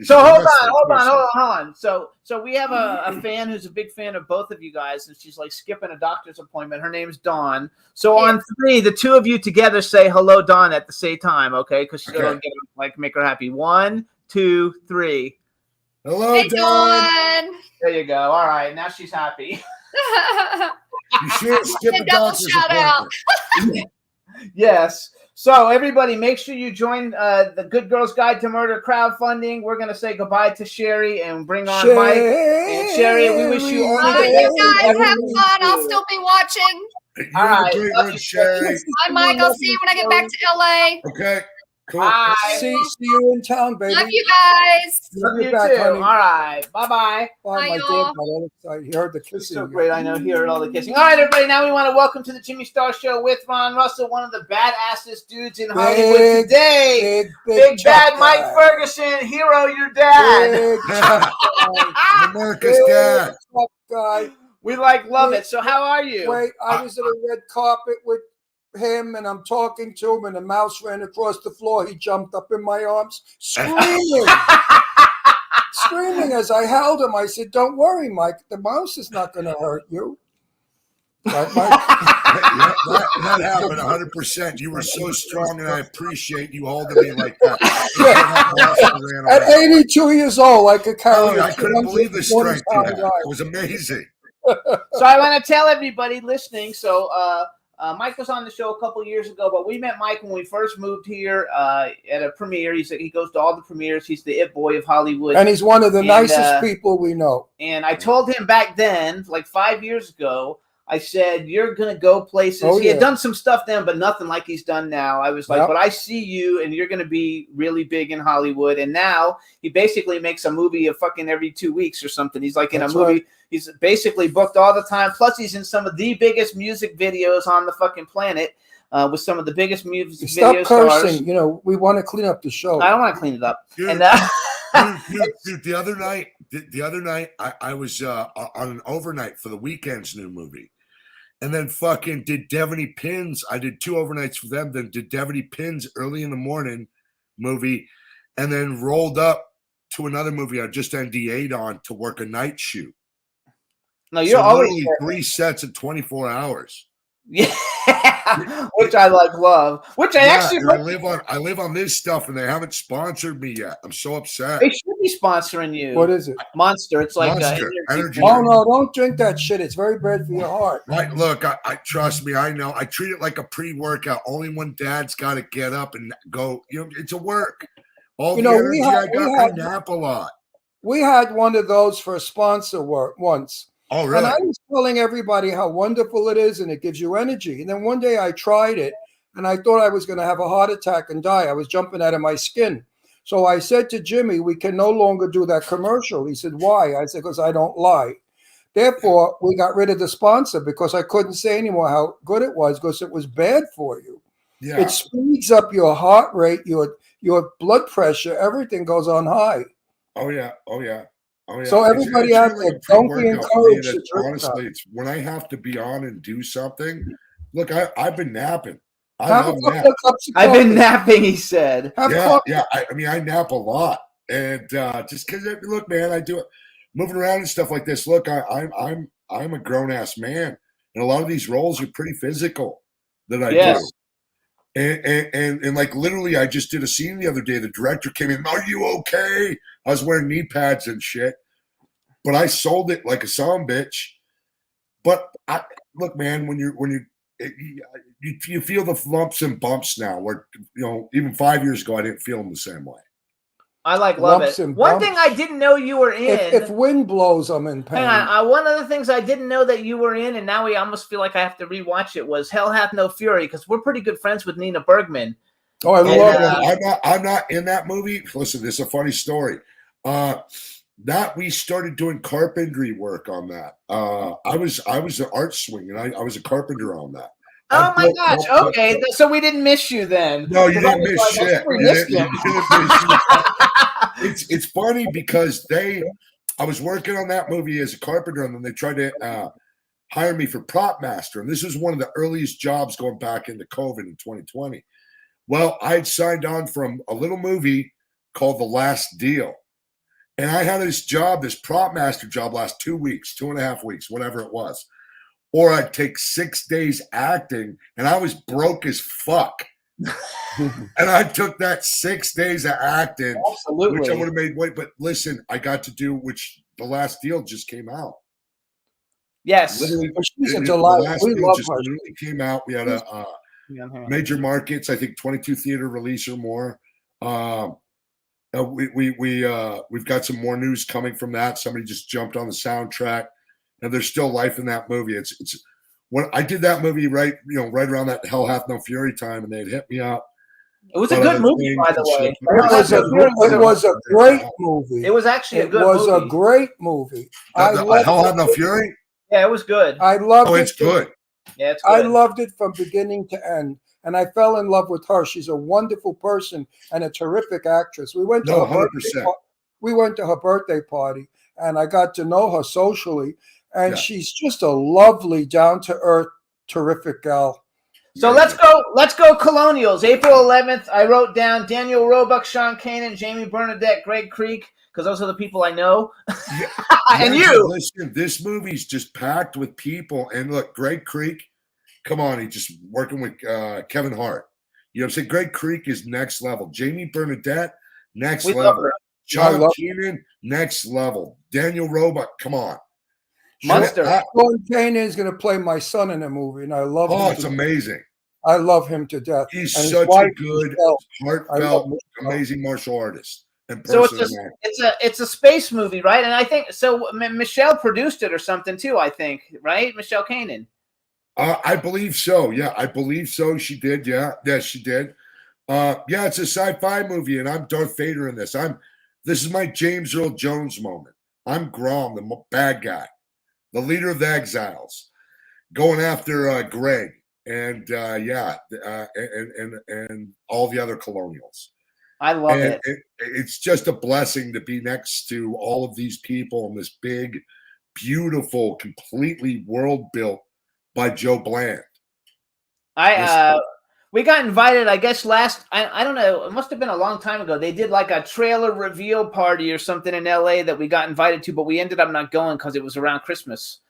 So a hold wrestler, on. So we have a fan who's a big fan of both of you guys, and she's like skipping a doctor's appointment. Her name's Dawn. So on 3, the two of you together say hello, Dawn, at the same time, okay? Because she's gonna get make her happy. 1, 2, 3. Hello, Hey, Dawn. Dawn. There you go. All right, now she's happy. You should skip a Double doctor's shout out. appointment. Yes. So everybody, make sure you join the Good Girls Guide to Murder crowdfunding. We're gonna say goodbye to Sherry and bring on Mike and Sherry. We wish you only All the right, best. you guys Whatever have you fun. I'll do. still be watching. You're All right. the great Love one, you, Sherry. Bye, Mike. I'll see you when I get back to LA. Okay, cool. Bye. See you in town, baby. Love you guys. Love you back, too. honey. All right. Bye-bye. Bye, Bye, my y'all. dad got all excited. He heard the kissing. So great. I know. Hear all the kissing. All right, everybody. Now we want to welcome to the Jimmy Star Show with Ron Russell, one of the badassest dudes in Hollywood Big, today. Big Bad tough Mike guy. Ferguson, Hero, your dad. Big tough guy. America's Big dad. tough guy. We love it. So how are you? Wait, I was at a red carpet with him, and I'm talking to him, and a mouse ran across the floor. He jumped up in my arms, screaming, screaming as I held him. I said, "Don't worry, Mike. The mouse is not going to hurt you." Right, Mike? That happened 100%. You were so strong, and I appreciate you holding me like that. At 82 years old, I could carry. Oh, I couldn't believe the strength you had. It was amazing. So I want to tell everybody listening. So Mike was on the show a couple years ago, but we met Mike when we first moved here at a premiere. He goes to all the premieres. He's the it boy of Hollywood. And he's one of the And, nicest people we know. And I told him back then, like 5 years ago, I said, you're going to go places. Oh, He had yeah. done some stuff then, but nothing like he's done now. I was like, Yep. but I see you and you're going to be really big in Hollywood. And now he basically makes a movie of fucking every 2 weeks or something. He's like in That's a movie. right. He's basically booked all the time. Plus he's in some of the biggest music videos on the fucking planet with some of the biggest music Stop video cursing. stars. You know, we want to clean up the show. I don't want to clean it up. Dude, And dude, the other night, I was on an overnight for the Weeknd's new movie. And then fucking did Devaney Pins. I did 2 overnights for them. Then did Devaney Pins early in the morning movie. And then rolled up to another movie I just NDA'd on to work a night shoot. no, you're So always literally 3 sets in 24 hours. yeah, which I love. Which I actually and I live on this stuff, and they haven't sponsored me yet. I'm so upset. they should be sponsoring you. What is it? Monster? It's like Monster, energy Oh, drink. no, don't drink that shit. It's very bad for your heart. Right, look, I trust me. I know. I treat it like a pre-workout. Only when Dad's got to get up and go. You know, it's a work. All You the know, energy I had- nap a lot. We had one of those for a sponsor work once. Oh, And really? I was telling everybody how wonderful it is and it gives you energy. And then one day I tried it and I thought I was going to have a heart attack and die. I was jumping out of my skin. So I said to Jimmy, we can no longer do that commercial. He said, why? I said, because I don't lie. Therefore, we got rid of the sponsor because I couldn't say anymore how good it was because it was bad for you. Yeah. It speeds up your heart rate, your blood pressure, everything goes on high. Oh yeah. Oh yeah. Oh yeah. So everybody out really there, a don't be pre-workout for me encouraged that to drink honestly, it's when I have to be on and do something. Look, I've been napping. I Have a love couple nap. of cups of I've been coffee. napping. He said. Have Yeah, coffee. yeah. I mean, I nap a lot, and just because look, man, I do it, moving around and stuff like this. Look, I'm a grown ass man, and a lot of these roles are pretty physical that I Yes. do. And like literally, I just did a scene the other day. The director came in. Are you okay? I was wearing knee pads and shit, but I sold it like a son bitch. But look, man, when you feel the lumps and bumps now. Where even 5 years ago, I didn't feel them the same way. I love Lumps it. and One bumps. thing I didn't know you were in. If wind blows, I'm in pain. Hang on. One of the things I didn't know that you were in, and now we almost feel like I have to rewatch it, was Hell Hath No Fury, because we're pretty good friends with Nina Bergman. Oh, I And, love uh, it. I'm not in that movie. Listen, this is a funny story. That we started doing carpentry work on that. I was an art swing, and I was a carpenter on that. Oh my built gosh. multiple- Okay. So we didn't miss you then. No, you Because I didn't was miss like, I shit. think we You missed didn't- him. you didn't miss shit. It's funny because I was working on that movie as a carpenter, and then they tried to hire me for prop master. And this was one of the earliest jobs going back into COVID in 2020. Well, I had signed on from a little movie called The Last Deal. And I had this job, this prop master job, last 2 weeks, 2.5 weeks, whatever it was. Or I'd take 6 days acting, and I was broke as fuck. And I took that 6 days of acting, Absolutely. which I would have made weight. But listen, I got to do, which The Last Deal just came out. Yes. Literally, But she's a The delight. Last We Deal love just her. literally came out. We had a major markets, I think 22 theater release or more. We've got some more news coming from that. Somebody just jumped on the soundtrack, and there's still life in that movie. It's when I did that movie right around that Hell Hath No Fury time, and they'd hit me up. It was a But good other movie, things by the and way. shit. It was a great movie. It was actually a It good was movie. a great movie. I Hell loved Hath No Fury. Yeah, it was good. I loved Oh, it. it's good. Yeah, it's good. I loved it from beginning to end. And I fell in love with her. She's a wonderful person and a terrific actress. We went to No, her birthday 100%. we went to her birthday party and I got to know her socially. And Yeah. she's just a lovely, down-to-earth, terrific gal. So let's go Colonials. April 11th, I wrote down Daniel Roebuck, Sean Kanan, Jamie Bernadette, Greg Creek, because those are the people I know. And Yeah, you. listen, this movie's just packed with people. And look, Greg Creek, come on, he's just working with Kevin Hart. You know what I'm saying? Greg Creek is next level. Jamie Bernadette, next We love level. her. John love- Keenan, next level. Daniel Roebuck, come on. Monster. Sean Kanan is going to play my son in the movie, and I love Oh, him. it's amazing. I love him to death. He's And his such a wife, good, Michelle, I heartfelt, love Michelle. amazing martial artist and So person. it's a space movie, right? And I think so. Michelle produced it or something too. I think, right? Michelle Kanan. I believe so. Yeah, I believe so. She did. Yeah, yes, she did. Yeah, it's a sci-fi movie, and I'm Darth Vader in this. This is my James Earl Jones moment. I'm Grom, the bad guy, the leader of the exiles, going after Greg and and all the other colonials. I love And it. it's just a blessing to be next to all of these people in this big, beautiful, completely world built by Joe Bland. We got invited, I guess I don't know, it must have been a long time ago. They did like a trailer reveal party or something in LA that we got invited to, but we ended up not going because it was around Christmas.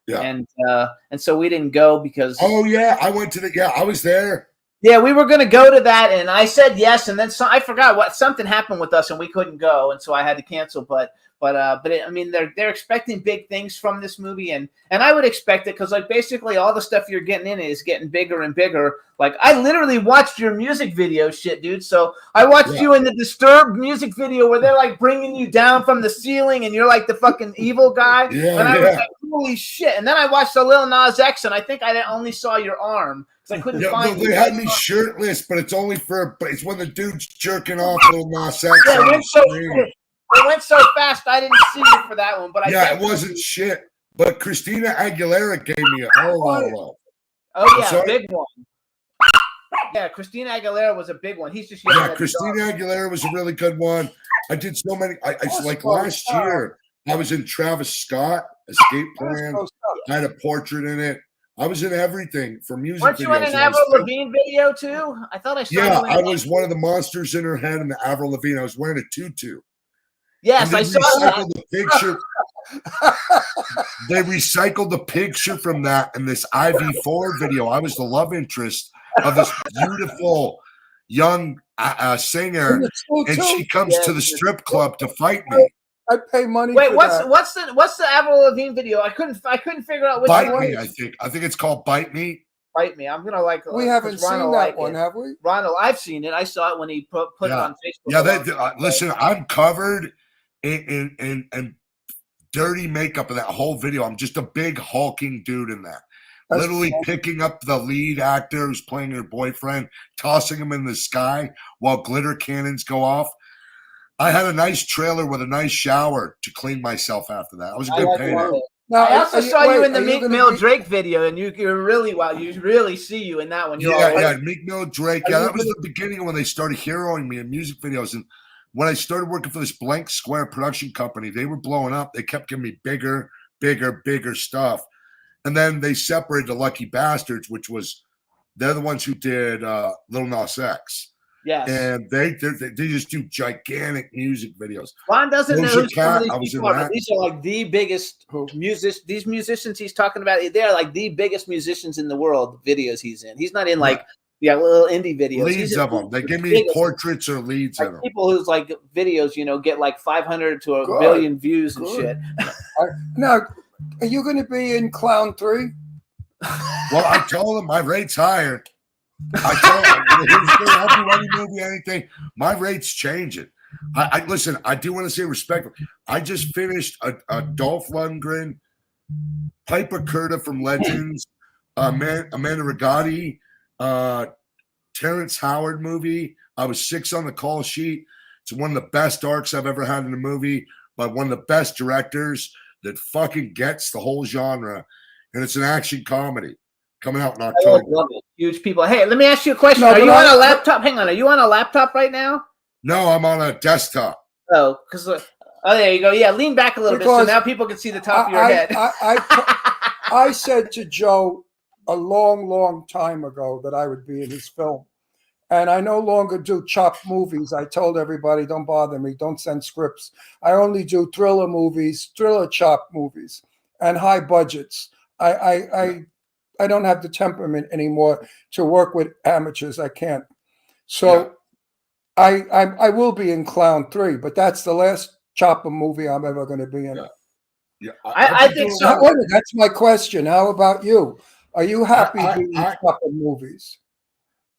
Yeah. And so we didn't go because Oh yeah, I went to I was there. yeah, we were going to go to that, and I said yes, and then I forgot something happened with us, and we couldn't go, and so I had to cancel. But I mean, they're expecting big things from this movie, and I would expect it because like basically all the stuff you're getting in it is getting bigger and bigger. Like I literally watched your music video, shit, dude. So I watched you in the Disturbed music video where they're like bringing you down from the ceiling, and you're like the fucking evil guy. Yeah, and I was like, holy shit! And then I watched the Lil Nas X, and I think I only saw your arm. I couldn't find they had me shirtless, but it's only it's when the dude's jerking off Lil Nas X. Yeah, it went so fast I didn't see you for that one. But it wasn't shit. But Christina Aguilera gave me a whole lot of love. Oh yeah, big one. Yeah, Christina Aguilera was a big one. He's just Christina Aguilera was a really good one. I did so many. I like last year. I was in Travis Scott Escape Plan. I had a portrait in it. I was in everything for music. Weren't you in an Avril Lavigne video too? I thought I saw. Yeah, I was one of the monsters in her head in the Avril Lavigne. I was wearing a tutu. Yes, I saw that. The picture. They recycled the picture from that in this IV4 video. I was the love interest of this beautiful young singer, and she comes to the strip club to fight me. I pay money. Wait, for what's the Avril Lavigne video? I couldn't figure out which Bite one. Me, I think it's called Bite Me. Bite Me. I'm gonna like. We haven't seen that one, have we? Ronald, I've seen it. I saw it when he put it on Facebook. Yeah, listen, I'm covered in dirty makeup in that whole video. I'm just a big hulking dude in that. That's literally funny. picking up the lead actor who's playing her boyfriend, tossing him in the sky while glitter cannons go off. I had a nice trailer with a nice shower to clean myself after that. I was a good payday. Now, I also saw you in the are Meek gonna Mill be- Drake video, and you're really You really see you in that one. Meek Mill, Drake. Are Yeah, you that was gonna- the beginning when they started heroing me in music videos. And when I started working for this Blank Square production company, they were blowing up. They kept giving me bigger stuff. And then they separated the Lucky Bastards, which was they're the ones who did Lil Nas X. Yes. And they just do gigantic music videos. Ron doesn't know who Doja some of Cat, I was these in people are, that. but these are like the biggest these musicians he's talking about. They're like the biggest musicians in the world. Videos he's in. He's not in like little indie videos. Leads He's in of them. They give me biggest, portraits or leads like of them. people whose like videos, get like 500 to a Good. million views and Good. shit. Now, are you going to be in Clown 3? Well, I told them my rate's higher. I told them, if they help you any movie, anything, my rate's changing. I listen, I do want to say respectful. I just finished a Dolph Lundgren, Piper Curta from Legends, Amanda Rigotti, Terrence Howard movie. I was 6 on the call sheet. It's one of the best arcs I've ever had in a movie by one of the best directors that fucking gets the whole genre. And it's an action comedy coming out in I October. love it. Huge people. Hey, let me ask you a question. No, Are but you on a laptop? Hang on. Are you on a laptop right now? No, I'm on a desktop. Oh, because there you go. Yeah, lean back a little bit so Because now people can see the top of your head. I said to Joe a long, long time ago that I would be in his film. And I no longer do chopped movies. I told everybody, don't bother me. Don't send scripts. I only do thriller movies, thriller chopped movies, and high budgets. I don't have the temperament anymore to work with amateurs. I can't. So I will be in Clown 3, but that's the last chopper movie I'm ever going to be in. Yeah, I think so. That's my question. How about you? Are you happy doing chopper movies?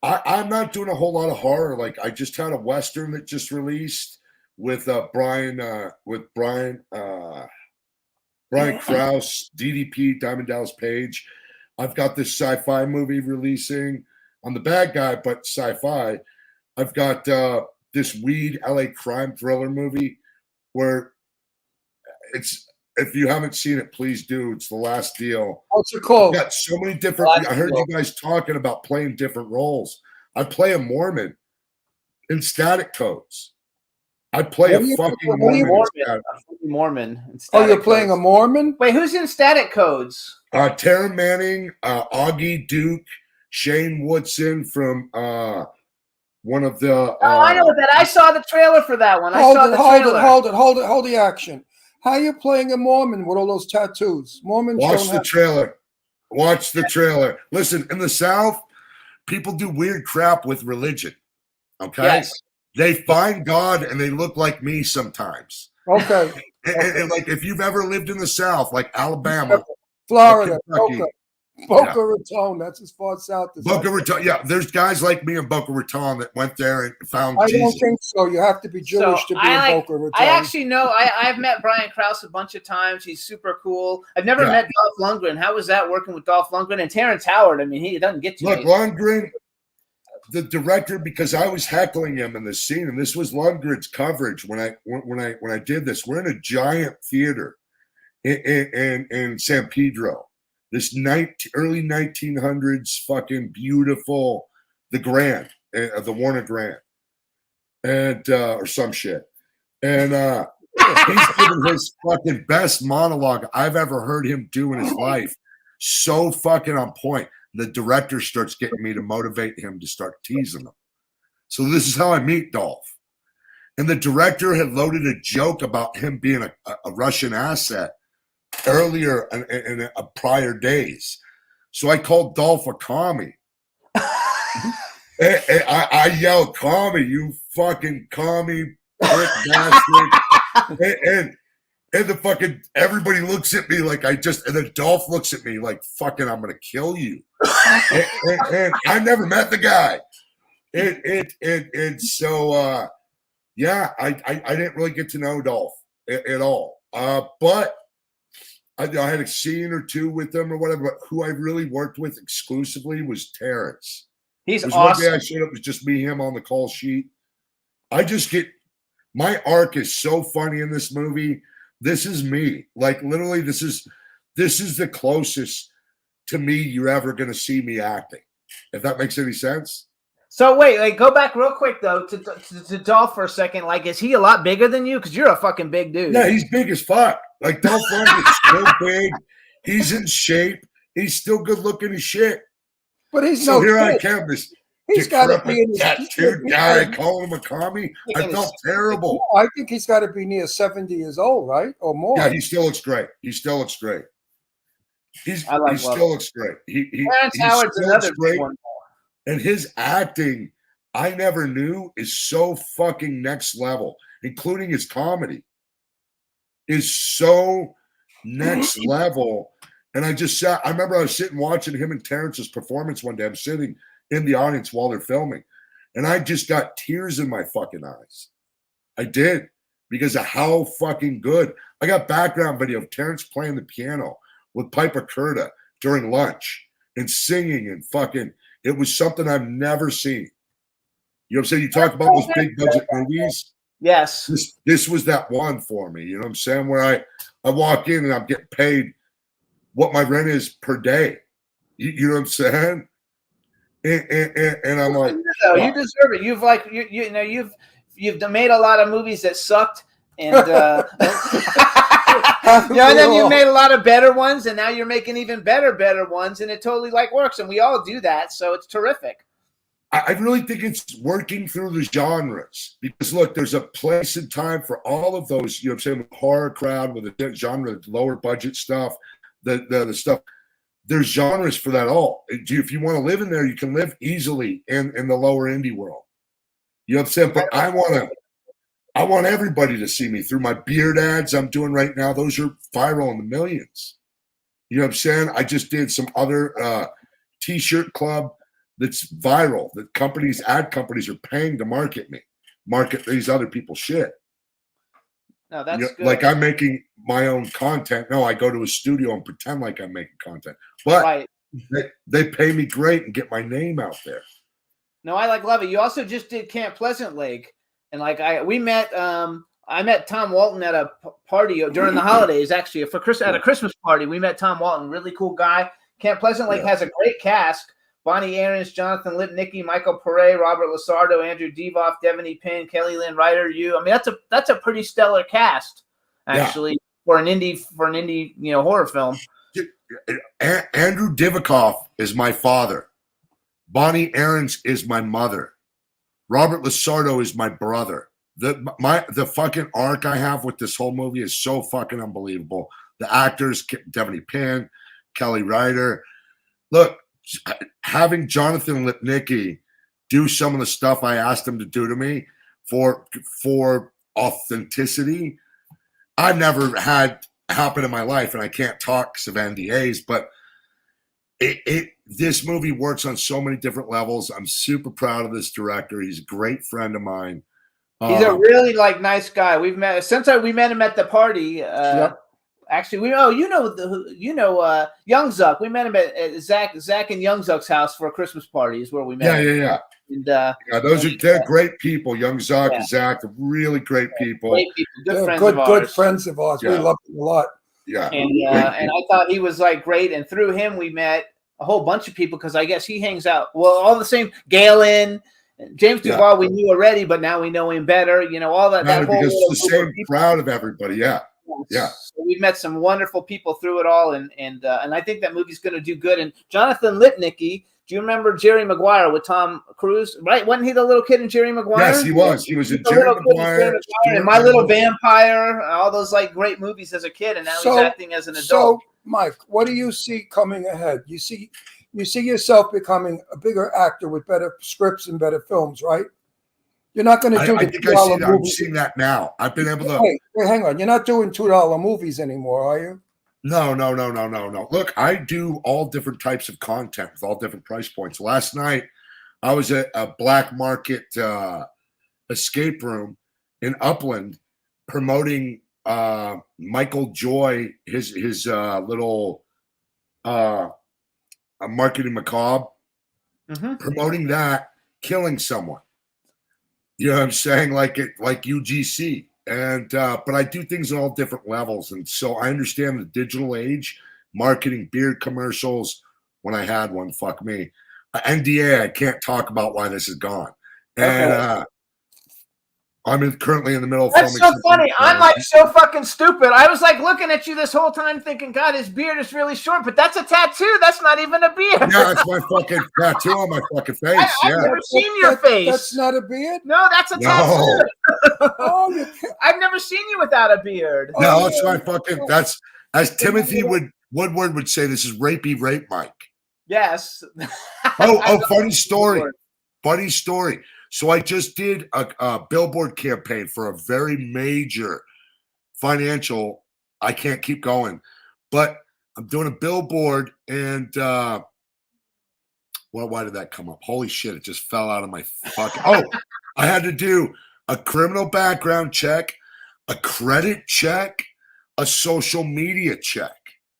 I'm not doing a whole lot of horror. Like I just had a Western that just released with Brian Krause, DDP, Diamond Dallas Page. I've got this sci-fi movie releasing. I'm the bad guy, but sci-fi. I've got this weed LA crime thriller movie where it's, if you haven't seen it, please do. It's The Last Deal. What's it called? Got so many different. I heard you guys talking about playing different roles. I play a Mormon in Static Codes. I play a fucking Mormon. Mormon. in Oh, Static you're playing a Codes. Mormon? Wait, who's in Static Codes? Tara Manning, Augie Duke, Shane Woodson from one of the. Oh, I know that. I saw the trailer for that one. Hold I saw it, the hold trailer. it, hold it, hold it, hold the action. How you playing a Mormon with all those tattoos? Mormons Watch don't the have. trailer. Watch the trailer. Listen, in the South, people do weird crap with religion. Okay, Yes. they find God and they look like me sometimes. Okay, And like if you've ever lived in the South, like Alabama, Florida, Kentucky. Boca Raton. That's as far south as Boca Raton. Yeah, there's guys like me in Boca Raton that went there and found I Jesus. don't think so. You have to be Jewish to be in Boca Raton. I actually know. I've met Brian Krause a bunch of times. He's super cool. I've never met Dolph Lundgren. How was that working with Dolph Lundgren and Terrence Howard? I mean, he doesn't get you. Look, Lundgren, the director, because I was heckling him in the scene, and this was Lundgren's coverage when I did this. We're in a giant theater in San Pedro. This early 1900s fucking beautiful, the Grand, the Warner Grand, and or some shit. And he's giving his fucking best monologue I've ever heard him do in his life. So fucking on point. The director starts getting me to motivate him to start teasing him. So this is how I meet Dolph. And the director had loaded a joke about him being a Russian asset earlier in prior days. So I called Dolph a commie. I yelled, "Commie, you fucking commie prick bastard." And the fucking everybody looks at me like and then Dolph looks at me like, "Fucking, I'm gonna kill you." and I never met the guy. And so yeah, I didn't really get to know Dolph at all. But I had a scene or two with them or whatever. But who I really worked with exclusively was Terrence. He's One awesome. day I showed up, it was just me, him on the call sheet. I just get my arc is so funny in this movie. This is me. Like literally, this is the closest to me you're ever gonna see me acting. If that makes any sense. So wait, like go back real quick though to Dolph for a second. Like, is he a lot bigger than you? Because you're a fucking big dude. Yeah, he's big as fuck. Like Dolph Lundgren's still big. He's in shape. He's still good looking as shit. But he's So no here I kid. come, this He's got to be in his tattooed guy, calling him a commie. I felt terrible. I think he's got to be near 70 years old, right, or more. Yeah, he still looks great. He still looks great. He still looks great. Terrence he Howard's still another looks great. big one. And his acting, I never knew, is so fucking next level, including his comedy, is so next level. And I just sat, I remember I was sitting watching him and Terrence's performance one day. I'm sitting in the audience while they're filming, and I just got tears in my fucking eyes. I did, because of how fucking good. I got background video of Terrence playing the piano with Piper Curda during lunch and singing and fucking, it was something I've never seen. You know what I'm saying? You talk about those big budget movies. Yes. This was that one for me. You know what I'm saying? Where I walk in and I'm getting paid what my rent is per day. You know what I'm saying? And I'm like, No, you deserve it. You've like you know you've made a lot of movies that sucked, and and then you made a lot of better ones, and now you're making even better ones, and it totally like works, and we all do that, so it's terrific. I really think it's working through the genres, because look, there's a place and time for all of those. You know what I'm saying? With horror crowd, with the genre, lower budget stuff, the stuff. There's genres for that all. If you want to live in there, you can live easily in the lower indie world. You know what I'm saying? But I want everybody to see me through my beard ads I'm doing right now. Those are viral in the millions. You know what I'm saying? I just did some other t-shirt club that's viral, that ad companies are paying to market these other people's shit. No, that's good. Like I'm making my own content. No, I go to a studio and pretend like I'm making content. But right. They pay me great and get my name out there. No, I love it. You also just did Camp Pleasant Lake, and I met Tom Walton at a party during the holidays. Actually, at a Christmas party, we met Tom Walton. Really cool guy. Camp Pleasant Lake has a great cast: Bonnie Aarons, Jonathan Lipnicki, Michael Pere, Robert Lasardo, Andrew Devoff, Devaney Penn, Kelly Lynn Ryder. I mean, that's a pretty stellar cast, actually, for an indie horror film. Andrew Divoff is my father. Bonnie Aarons is my mother. Robert Lasardo is my brother. The fucking arc I have with this whole movie is so fucking unbelievable. The actors, Devaney Penn, Kelly Ryder. Look, having Jonathan Lipnicki do some of the stuff I asked him to do to me for authenticity, I've never had happen in my life, and I can't talk because of NDAs, but this movie works on so many different levels. I'm super proud of this director. He's a great friend of mine. He's a really nice guy. We've met we met him at the party. Actually, Young Zuck. We met him at Zach and Young Zuck's house for a Christmas party. Is where we met. Yeah. And, they're great people. Young Zuck and Zach, they're really great people. Great people. Good friends of ours. Yeah. We love them a lot. Yeah. And I thought he was great. And through him, we met a whole bunch of people because I guess he hangs out. Well, all the same, Galen, James Duval, we knew already, but now we know him better. All that. That whole because it's the same crowd of everybody. Yeah. Yeah. So we've met some wonderful people through it all, and I think that movie's going to do good. And Jonathan Lipnicki, do you remember Jerry Maguire with Tom Cruise? Right? Wasn't he the little kid in Jerry Maguire? Yes, he was. He was in Jerry Maguire, and My Little Vampire, all those great movies as a kid, and now he's acting as an adult. So, Mike, what do you see coming ahead? You see yourself becoming a bigger actor with better scripts and better films, right? You're not going to do I the think $2 movies. I'm seeing that now. I've been able to. Hey, hang on. You're not doing $2 movies anymore, are you? No. Look, I do all different types of content with all different price points. Last night, I was at a black market escape room in Upland promoting Michael Joy, his little marketing macabre, promoting that, killing someone. You know what I'm saying? Like UGC. And but I do things at all different levels. And so I understand the digital age, marketing beard commercials. When I had one, fuck me. NDA, I can't talk about why this is gone. And I'm currently in the middle of That's filming. so funny. I'm so fucking stupid. I was looking at you this whole time thinking, God, his beard is really short, but that's a tattoo. That's not even a beard. Yeah, that's my fucking tattoo on my fucking face. I've never seen your face. That's not a beard? No, that's a tattoo. Oh, you can't. I've never seen you without a beard. No, that's my fucking. That's as Timothy Woodward would say. This is rapey rape, Mike. Yes. Funny story. Funny story. So I just did a billboard campaign for a very major financial. I can't keep going, but I'm doing a billboard, and why did that come up? Holy shit! It just fell out of my fucking. Oh, I had to do a criminal background check, a credit check, a social media check.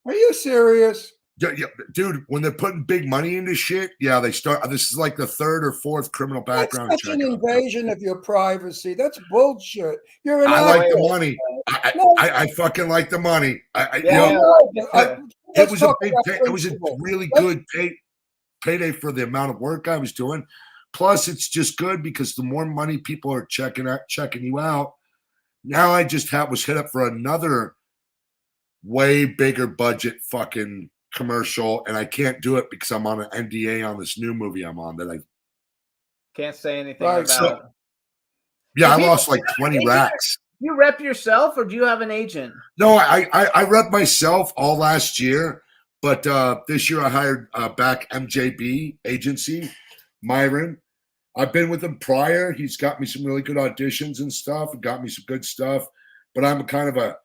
Are you serious? Yeah, dude, when they're putting big money into shit, they start. This is like the third or fourth criminal background That's check. such an invasion of your privacy. That's bullshit. You're an I like actor. the money. I fucking like the money. It was a big. It was a really good payday for the amount of work I was doing. Plus, it's just good because the more money people are checking you out. Now I just was hit up for another way bigger budget fucking commercial, and I can't do it because I'm on an NDA on this new movie I'm on that I can't say anything Right, about. so- I lost like 20 racks. You rep yourself, or do you have an agent? No, I rep myself all last year, but this year I hired back MJB agency, Myron. I've been with him prior. He's got me some really good auditions and stuff, and got me some good stuff. But I'm kind of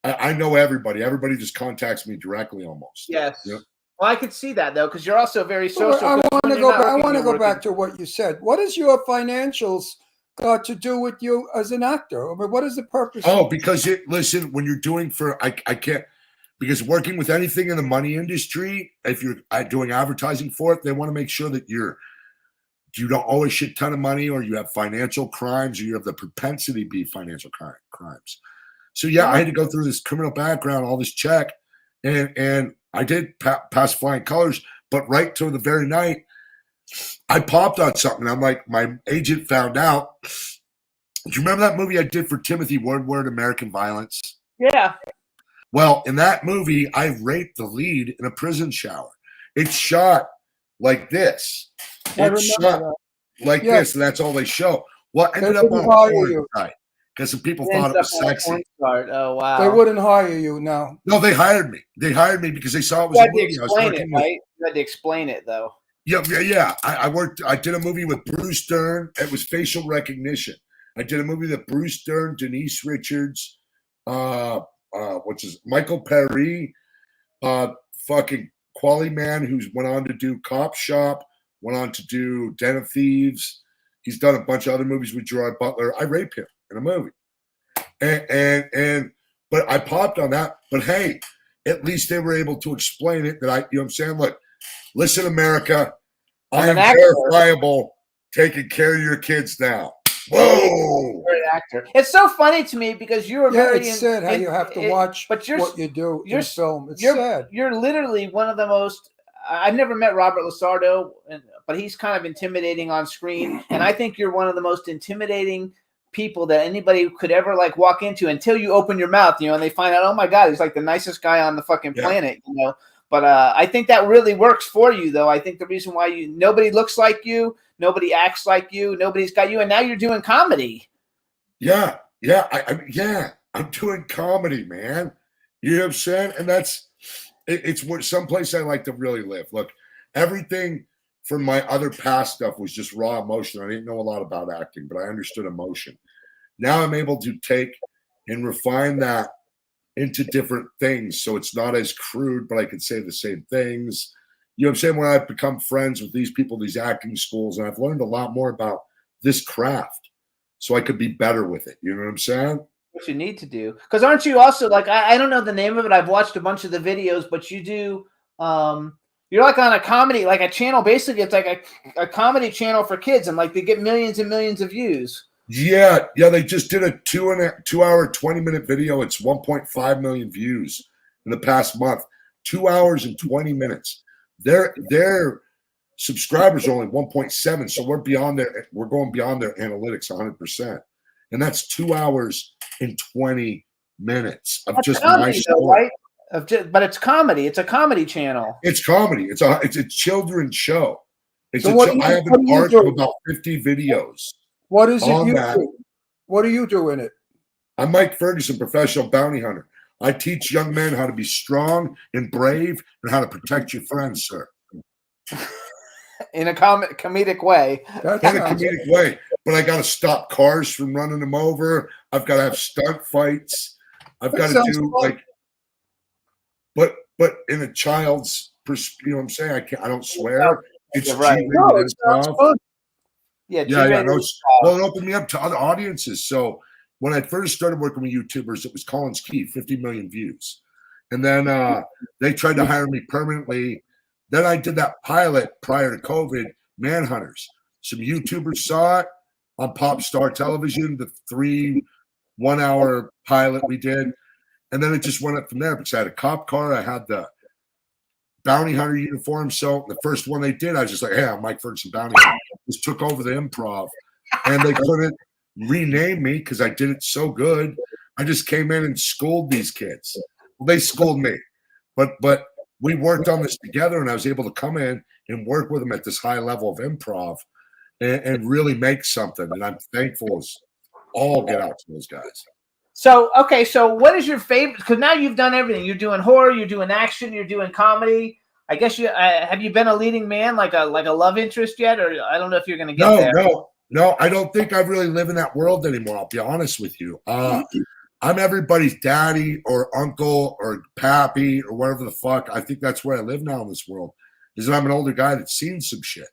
I know everybody. Everybody just contacts me directly almost. Yes. Yep. Well, I could see that though, because you're also very social. I want to go. I want to go working. back to what you said. What has your financials got to do with you as an actor? I mean, what is the purpose? Oh, because listen, when you're doing I can't. because working with anything in the money industry, if you're doing advertising for it, they want to make sure that you don't owe a shit ton of money, or you have financial crimes, or you have the propensity to be financial crimes. So yeah, I had to go through this criminal background, all this check, and I did pass flying colors. But right to the very night, I popped on something. I'm like, my agent found out. Do you remember that movie I did for Timothy Woodward, American Violence? Yeah. Well, in that movie, I raped the lead in a prison shower. It's shot like this. I It's remember shot that. like Yeah. this, and that's all they show. Well, it ended They up on wouldn't a hire porn you. site because some people Ends thought it up was on a sexy. porn star. Oh wow. They wouldn't hire you now. No, they hired me. They hired me because they saw it was You a had to movie. I was explain it, working with. right? You had to explain it though. Yeah. I did a movie with Bruce Dern. It was facial recognition. I did a movie with Bruce Dern, Denise Richards, Michael Perry, fucking Quali Man, who's went on to do Cop Shop, went on to do Den of Thieves. He's done a bunch of other movies with Gerard Butler. I rape him in a movie. But I popped on that. But hey, at least they were able to explain it that you know what I'm saying? Look, listen, America, I am I'm an actor. verifiable, taking care of your kids now. Whoa. You're an actor. It's so funny to me because you were Yeah, very. it's sad how you have to watch but you're what you do in you're- film. It's you're sad. you're literally one of the most. I've never met Robert Lasardo, but he's kind of intimidating on screen, and I think you're one of the most intimidating people that anybody could ever like walk into until you open your mouth, and they find out, oh my god, he's like the nicest guy on the fucking planet, But I think that really works for you, though. I think the reason why nobody looks like you, nobody acts like you, nobody's got you, and now you're doing comedy. Yeah, I'm doing comedy, man. You know what I'm saying? And it's what someplace I like to really live. Look, everything from my other past stuff was just raw emotion. I didn't know a lot about acting, but I understood emotion. Now I'm able to take and refine that into different things, so it's not as crude, but I can say the same things. You know what I'm saying? When I've become friends with these people, these acting schools, and I've learned a lot more about this craft, so I could be better with it. You know what I'm saying? What you need to do, because aren't you also like I don't know the name of it. I've watched a bunch of the videos, but you do. You're like on a comedy, like a channel. Basically, it's like a comedy channel for kids, and like they get millions and millions of views. Yeah. They just did a 2 hour, 20-minute video. It's 1.5 million views in the past month. 2 hours and 20 minutes. Their subscribers are only 1.7, so we're going beyond their analytics 100%, and that's 2 hours and 20 minutes of That's just comedy, my though, story. right? But it's comedy. It's a comedy channel. It's comedy. It's a children's show. So what do you- I have what an do you arc do? of about 50 videos. What is it on you that. do? What do you do in it? I'm Mike Ferguson, professional bounty hunter. I teach young men how to be strong and brave and how to protect your friends, sir. In a comedic way. That In a sounds- comedic way. But I got to stop cars from running them over. I've got to have stunt fights. I've That got to sounds do fun. but in a child's, you know what I'm saying? I don't swear. It's You're right. G-rated No, it sounds improv. fun. Yeah, Yeah. G-rated. No, well, it opened me up to other audiences. So when I first started working with YouTubers, it was Collins Key, 50 million views. And then they tried to hire me permanently. Then I did that pilot prior to COVID, Manhunters. Some YouTubers saw it on Pop Star Television, the 3 1-hour pilot we did. And then it just went up from there because I had a cop car. I had the bounty hunter uniform. So the first one they did, I was just like, hey, I'm Mike Ferguson, bounty hunter. Just took over the improv. And they couldn't rename me because I did it so good. I just came in and schooled these kids. Well, they schooled me. But we worked on this together, and I was able to come in and work with them at this high level of improv and really make something. And I'm thankful as all get out to those guys. So what is your favorite? Because now you've done everything. You're doing horror, you're doing action, you're doing comedy. I guess have you been a leading man, like a love interest yet, or I don't know if you're going to get there. No. I don't think I really live in that world anymore. I'll be honest with you. I'm everybody's daddy or uncle or pappy or whatever the fuck. I think that's where I live now in this world. Is that I'm an older guy that's seen some shit.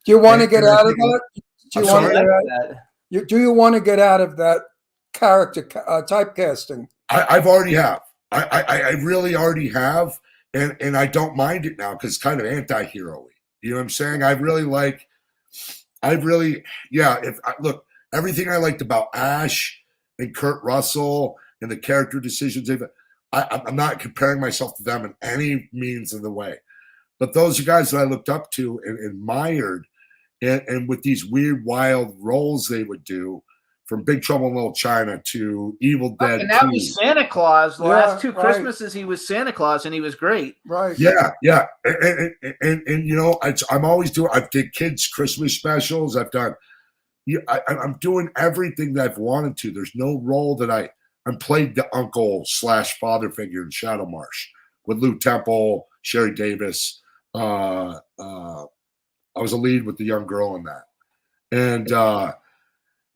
Do you want to And- get and I out of think- that? Do I'm you want to sorry? get out? Do you want to get out of that character typecasting? I've already have. I really already have, and I don't mind it now because it's kind of anti-hero-y. You know what I'm saying? Look, everything I liked about Ash and Kurt Russell and the character decisions I'm not comparing myself to them in any means of the way. But those are guys that I looked up to and admired, and with these weird, wild roles they would do, from Big Trouble in Little China to Evil Dead. And now 2. he's Santa Claus. The last two right. Christmases he was Santa Claus, and he was great. Right. Yeah, and you know, I'm always doing. I did kids' Christmas specials. I've done. Yeah, I'm doing everything that I've wanted to. There's no role that I'm played the uncle / father figure in Shadow Marsh with Lou Temple, Sherry Davis. I was a lead with the young girl in that, and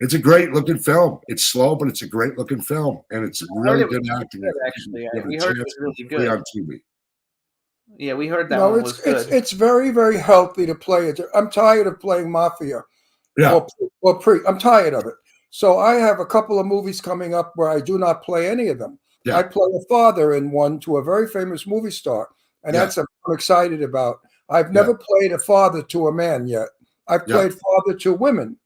it's a great looking film. It's slow, but it's a great looking film, and it's really good acting. Actually, Give it a we heard it chance, was really free good. on TV. Yeah, we heard that No, one was good. it's very, very healthy to play it. I'm tired of playing Mafia. Yeah. I'm tired of it. So I have a couple of movies coming up where I do not play any of them. Yeah. I play a father in one to a very famous movie star, and Yeah. that's what I'm excited about. I've never played a father to a man yet. I've played father to women,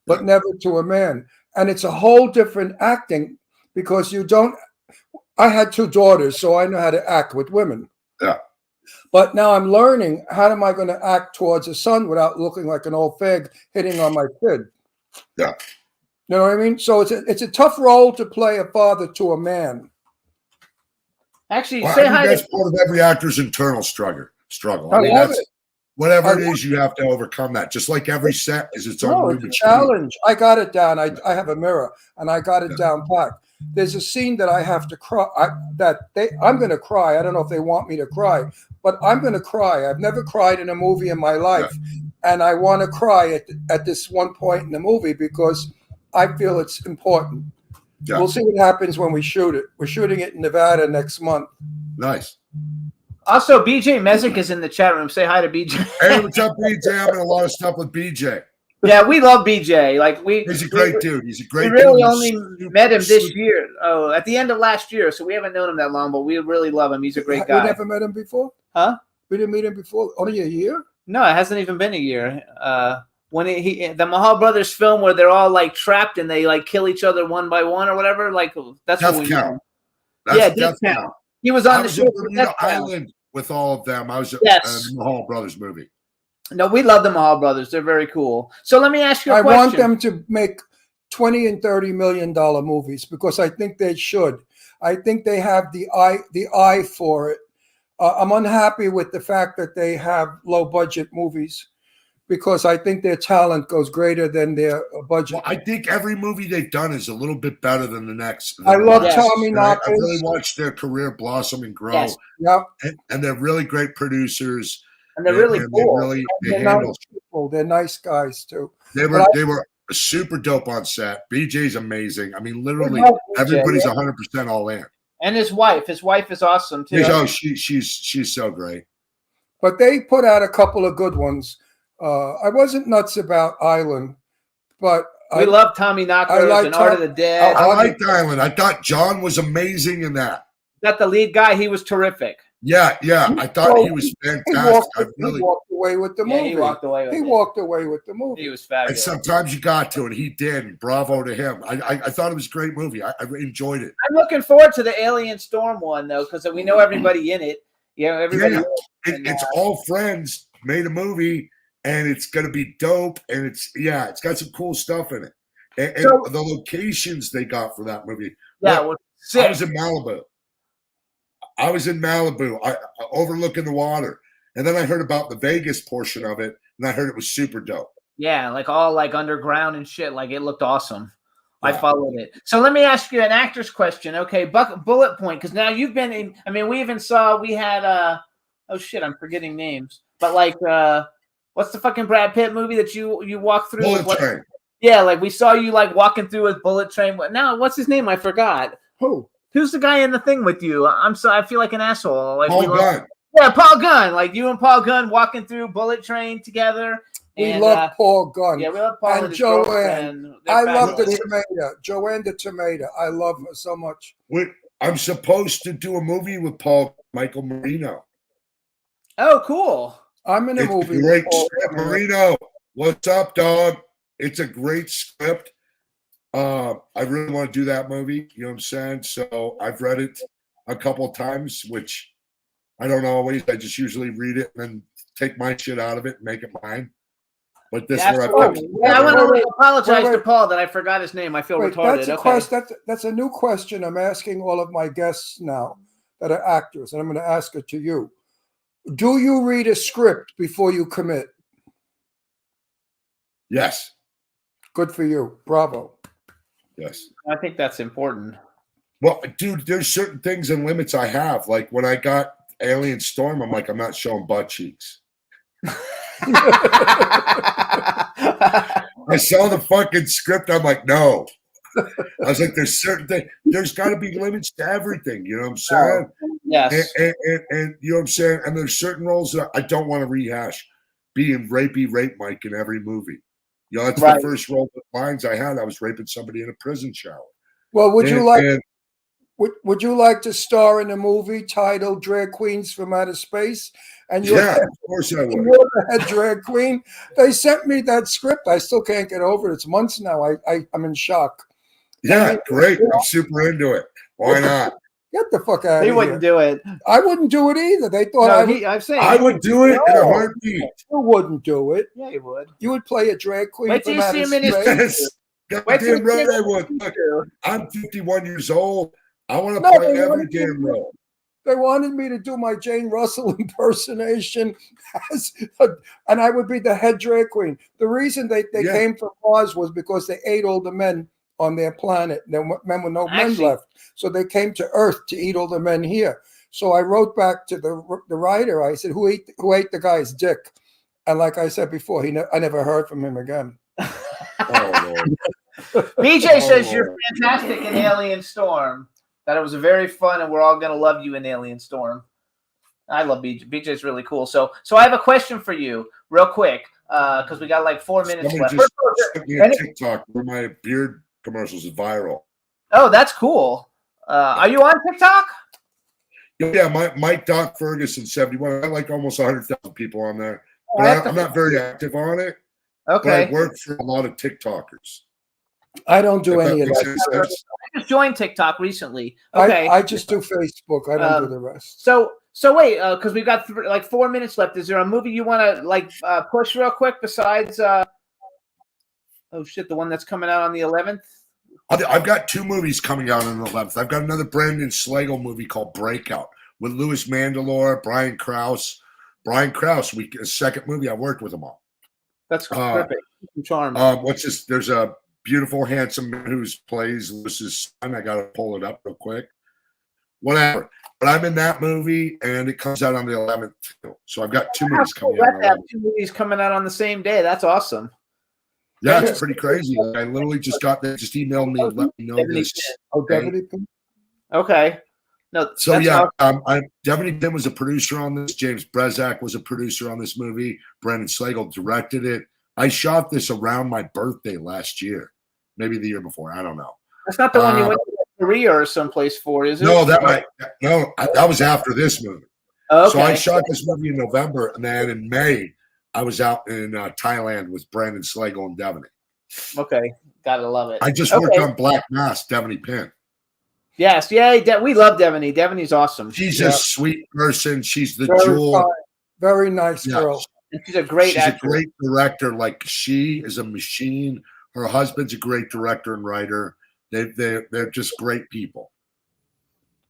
but never to a man. And it's a whole different acting because you don't. I had 2 daughters, so I know how to act with women. Yeah. But now I'm learning, how am I going to act towards a son without looking like an old fag hitting on my kid? Yeah. You know what I mean? So it's a tough role to play a father to a man. Actually, Well, say I think hi that's to part of every actor's internal struggle. I mean, love that's it. whatever I it is, you have to overcome that. Just like every set is its own No, it's a Rubik's challenge. I got it down. I have a mirror, and I got it down pat. There's a scene that I have to cry. I'm going to cry. I don't know if they want me to cry, but I'm going to cry. I've never cried in a movie in my life, and I want to cry at this one point in the movie because I feel it's important. Yeah. We'll see what happens when we shoot it. We're shooting it in Nevada next month. Nice. Also, BJ Mezek is in the chat room. Say hi to BJ. Hey, what's up, BJ? I'm in a lot of stuff with BJ. Yeah, we love BJ. He's a great dude. He's a great we really dude. only met him this year. Oh, at the end of last year. So we haven't known him that long, but we really love him. He's a great guy. We never met him before? Huh? We didn't meet him before? Only a year? No, it hasn't even been a year. When the Mahal Brothers film where they're all like trapped and they like kill each other one by one or whatever, like that's Death what we Count. know. That's Yeah, Death Death Count. Count. He was on I the was show in for Bermuda Death Count. Island with all of them. I was at Yes. the Mahal Brothers movie. No, we love the Mahal Brothers. They're very cool. So let me ask you a I question. want them to make $20 and $30 million movies because I think they should. I think they have the eye for it. I'm unhappy with the fact that they have low budget movies because I think their talent goes greater than their budget. Well, I think every movie they've done is a little bit better than the next. I love Yes. Tommy I've Knockers. really watched their career blossom and grow, Yes. Yep. and they're really great producers. And they're really and cool. They They're handle. nice people. They're nice guys too. They were super dope on set. BJ's amazing. I mean, literally everybody's 100% all in. And his wife. His wife is awesome too. Oh, she's so great. But they put out a couple of good ones. I wasn't nuts about Island, but We love Tommy Knockers I like and Art of Tom- the Dead. I liked Island. I thought John was amazing in that. That the lead guy, he was terrific. Yeah. I thought he was he fantastic. walked away with the movie. He walked away with He it. walked away with the movie. He was And fabulous. sometimes you got to, and he did. And bravo to him. I thought it was a great movie. I enjoyed it. I'm looking forward to the Alien Storm one though, because we know everybody in it. You know, everybody. Yeah. It's all friends made a movie, and it's gonna be dope. And it's got some cool stuff in it. And So- the locations they got for that movie. Yeah, Look, well, I sick. was in Malibu. I overlooking the water. And then I heard about the Vegas portion of it, and I heard it was super dope. Yeah, like all like underground and shit. Like it looked awesome. I Yeah. followed it. So let me ask you an actor's question. Okay, Bullet Point, because now you've been in. I mean, we had oh shit, I'm forgetting names. But like, what's the fucking Brad Pitt movie that you walk through? Bullet What- Train. Yeah, like we saw you like walking through with Bullet Train. Now, what's his name? I forgot. Who? Who's the guy in the thing with you? I'm sorry, I feel like an asshole. Like Paul we love- Gunn. Yeah, Paul Gunn. Like you and Paul Gunn walking through Bullet Train together. We And, love Paul Gunn. Yeah, we love Paul And his Joanne. girlfriend. They're I love the fabulous. tomato. Joanne the tomato. I love her so much. When I'm supposed to do a movie with Michael Marino. Oh, cool. I'm in a It's a movie. great with Paul script, Marino. Marino. What's up, dog? It's a great script. I really want to do that movie. You know what I'm saying? So I've read it a couple of times, which I don't always. I just usually read it and then take my shit out of it and make it mine. But this That's where cool. I've Yeah, I want to Wait, apologize wait. to Paul that I forgot his name. I feel Wait, retarded. that's a Okay. question. That's a new question I'm asking all of my guests now that are actors, and I'm going to ask it to you. Do you read a script before you commit? yes, Good for you. Bravo. yes. I think that's important. Well, dude, there's certain things and limits I have. Like when I got Alien Storm, I'm like, I'm not showing butt cheeks. I saw the fucking script. I'm like, no. I was like, there's certain things. There's got to be limits to everything. You know what I'm saying? Yes. And you know what I'm saying? And there's certain roles that I don't want to rehash. Being rapey rape Mike in every movie. You know, that's Right. the first role of lines I had. I was raping somebody in a prison shower. Well, would you And- like and- would you like to star in a movie titled Drag Queens from Outer Space? And you're, yeah, of course I would. you're the head drag queen. They sent me that script. I still can't get over it. It's months now. I'm in shock. Yeah, great. I'm super into it. Why not? Get the fuck out He of wouldn't here. do it. I wouldn't do it either. They thought No, I would. I'm saying I would do it in a No. heartbeat. You wouldn't do it. Yeah, he would. You would play a drag queen Wait till from you outer see him in his space. Yes. Wait till Goddamn you see right him I in would. his Look, picture. I'm 51 years old. I want to No, play they every wanted damn to- role. They wanted me to do my Jane Russell impersonation, and I would be the head drag queen. The reason they Yeah. came from Mars was because they ate all the men on their planet. There were men with no men Actually- left, so they came to Earth to eat all the men here. So I wrote back to the writer. I said, "Who ate the guy's dick?" And like I said before, I never heard from him again. Oh, Lord. BJ says Oh. you're fantastic in Alien Storm. That it was very fun, and we're all gonna love you in Alien Storm. I love BJ. BJ's really cool. So I have a question for you, real quick, because we got like 4 minutes Somebody left. just sent me a TikTok where my beard commercials is viral. Oh, that's cool. Are you on TikTok? Yeah, Mike Doc Ferguson 71. I got like almost 100,000 people on there. But that's I'm not very active on it. Okay. But I work for a lot of TikTokers. I don't do If any that of makes that. any sense. I just joined TikTok recently. Okay. I just do Facebook. I don't do Um, the rest. So wait, because we've got like 4 minutes left. Is there a movie you want to like push real quick besides? Oh shit, the one that's coming out on the 11th. I've got 2 movies coming out on the 11th. I've got another Brandon Slagle movie called Breakout with Louis Mandylor, Brian Krause. Brian Krause, his second movie, I worked with him on. That's perfect. Charm. What's this? There's a beautiful, handsome man who plays Lewis's son. I got to pull it up real quick. Whatever. But I'm in that movie, and it comes out on the 11th. So I've got 2 movies coming out. on the have 11th. 2 movies coming out on the same day. That's awesome. Yeah, it's pretty crazy. Like, I literally just emailed me and let me know this. Oh, Deputy Pimp? Okay. No. So that's yeah, awesome. Devin Pym was a producer on this. James Brezak was a producer on this movie. Brandon Slagle directed it. I shot this around my birthday last year, maybe the year before. I don't know. That's not the one you went to Korea or someplace for, is it? No, that was after this movie. Okay. So I shot this movie in November, and then in May, I was out in Thailand with Brandon Slagle and Devaney. Okay. Gotta love it. I just worked on Black Mass, Devaney Pym. Yes. Yeah. We love Devaney. Devaney's awesome. She's Yeah. a sweet person. She's the Very jewel. fine. Very nice Yeah. girl. And she's a great She's actor. a great director. Like she is a machine. Her husband's a great director and writer. They're just great people.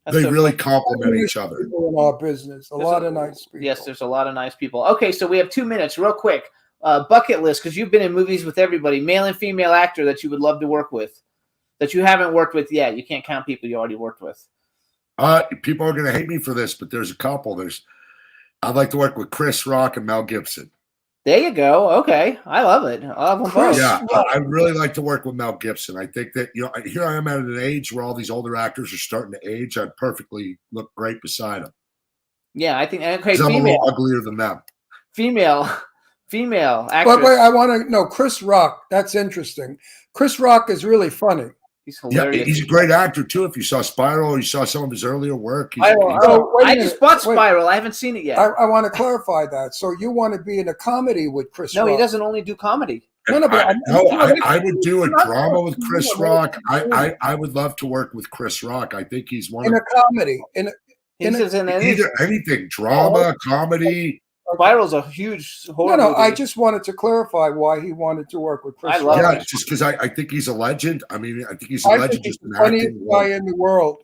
That's They so really funny. complement each other. People in our business. A There's lot of nice people. Yes, there's a lot of nice people. Okay, so we have 2 minutes, real quick. Bucket list, because you've been in movies with everybody. Male and female actor that you would love to work with, that you haven't worked with yet. You can't count people you already worked with. People are going to hate me for this, but there's a couple. I'd like to work with Chris Rock and Mel Gibson. There you go. Okay, I love it. I love them both. Yeah, I'd really like to work with Mel Gibson. I think that, here I am at an age where all these older actors are starting to age. I'd perfectly look great beside them. Yeah, I think. Okay, 'Cause I'm a female, little uglier than them. female actress. But wait, I want to know Chris Rock. That's interesting. Chris Rock is really funny. He's Yeah, hilarious. he's a great actor too. If you saw Spiral or you saw some of his earlier work, he's, So, wait a I minute. just bought Wait. Spiral. I haven't seen it yet. I want to clarify that. So you want to be in a comedy with Chris No, Rock? he doesn't only do comedy. No, but I would do a drama with Chris Rock. I would love to work with Chris Rock. I think he's one in of a comedy. He's in anything. either anything, drama, comedy. Spiral's a huge horror No, movie. I just wanted to clarify why he wanted to work with Chris I love Rock. Yeah, just because I think he's a legend. I mean, I think he's a I legend think he's just in the funniest acting. guy in the world.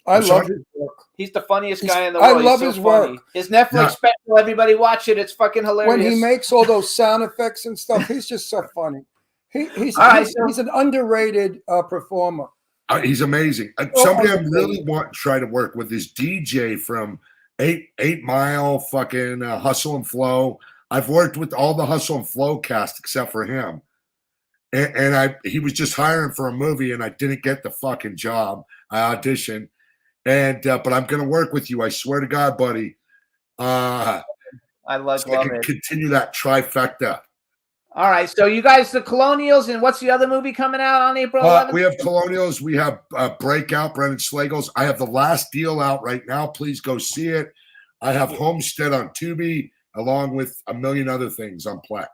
I I'm love sorry? his work. He's the funniest He's- guy in the I world. love He's his so funny. work. His Netflix Yeah. special, everybody watch it. It's fucking hilarious. When he makes all those sound effects and stuff, he's just so funny. He's All right, so- an underrated performer. He's amazing. Somebody I really want to try to work with is DJ from 8 Mile, fucking Hustle and Flow. I've worked with all the Hustle and Flow cast except for him, and he was just hiring for a movie, and I didn't get the fucking job. I auditioned, and but I'm gonna work with you. I swear to God, buddy. I love So I can it. continue that trifecta. All right, so you guys, the Colonials, and what's the other movie coming out on April 11th? We have Colonials. We have Breakout, Brendan Slagles. I have The Last Deal out right now. Please go see it. I have Homestead on Tubi, along with a million other things on Plex.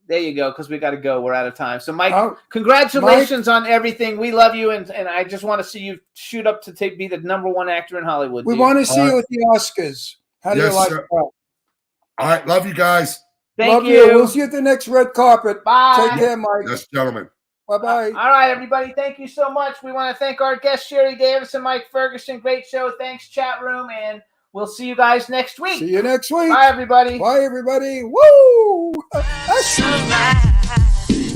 There you go, because we got to go. We're out of time. So, Mike, Oh, congratulations on everything. We love you, and I just want to see you shoot up to be the #1 actor in Hollywood. We dude. want to see you at the Oscars. How do Yes, you like sir. that? All right, love you guys. Thank Love you. We'll see you at the next red carpet. Bye. Take care, Mike. Yes, gentlemen. Bye-bye. All right, everybody. Thank you so much. We want to thank our guests, Sherry Davis and Mike Ferguson. Great show. Thanks, chat room, and we'll see you guys next week. See you next week. Bye, everybody. Bye, everybody. Woo!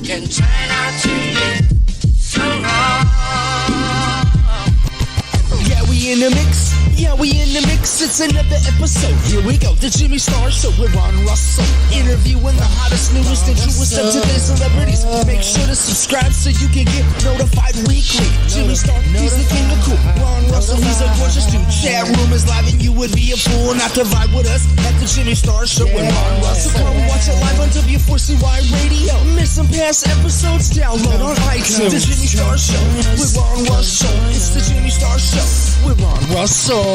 Can turn out to be so wrong. Yeah, we in the mix. Yeah, we in the mix. It's another episode. Here we go. The Jimmy Star Show with Ron Russell. Interviewing the hottest, newest, and truest of today's celebrities. Make sure to subscribe so you can get notified weekly. Jimmy Star, he's the king of cool. Ron Russell, he's a gorgeous dude. Chat room is live and you would be a fool not to vibe with us at the Jimmy Star Show with Ron Russell. So come watch it live on W4CY Radio. Miss some past episodes? Download on iTunes. The Jimmy Star Show with Ron Russell. It's the Jimmy Star Show with Ron Russell.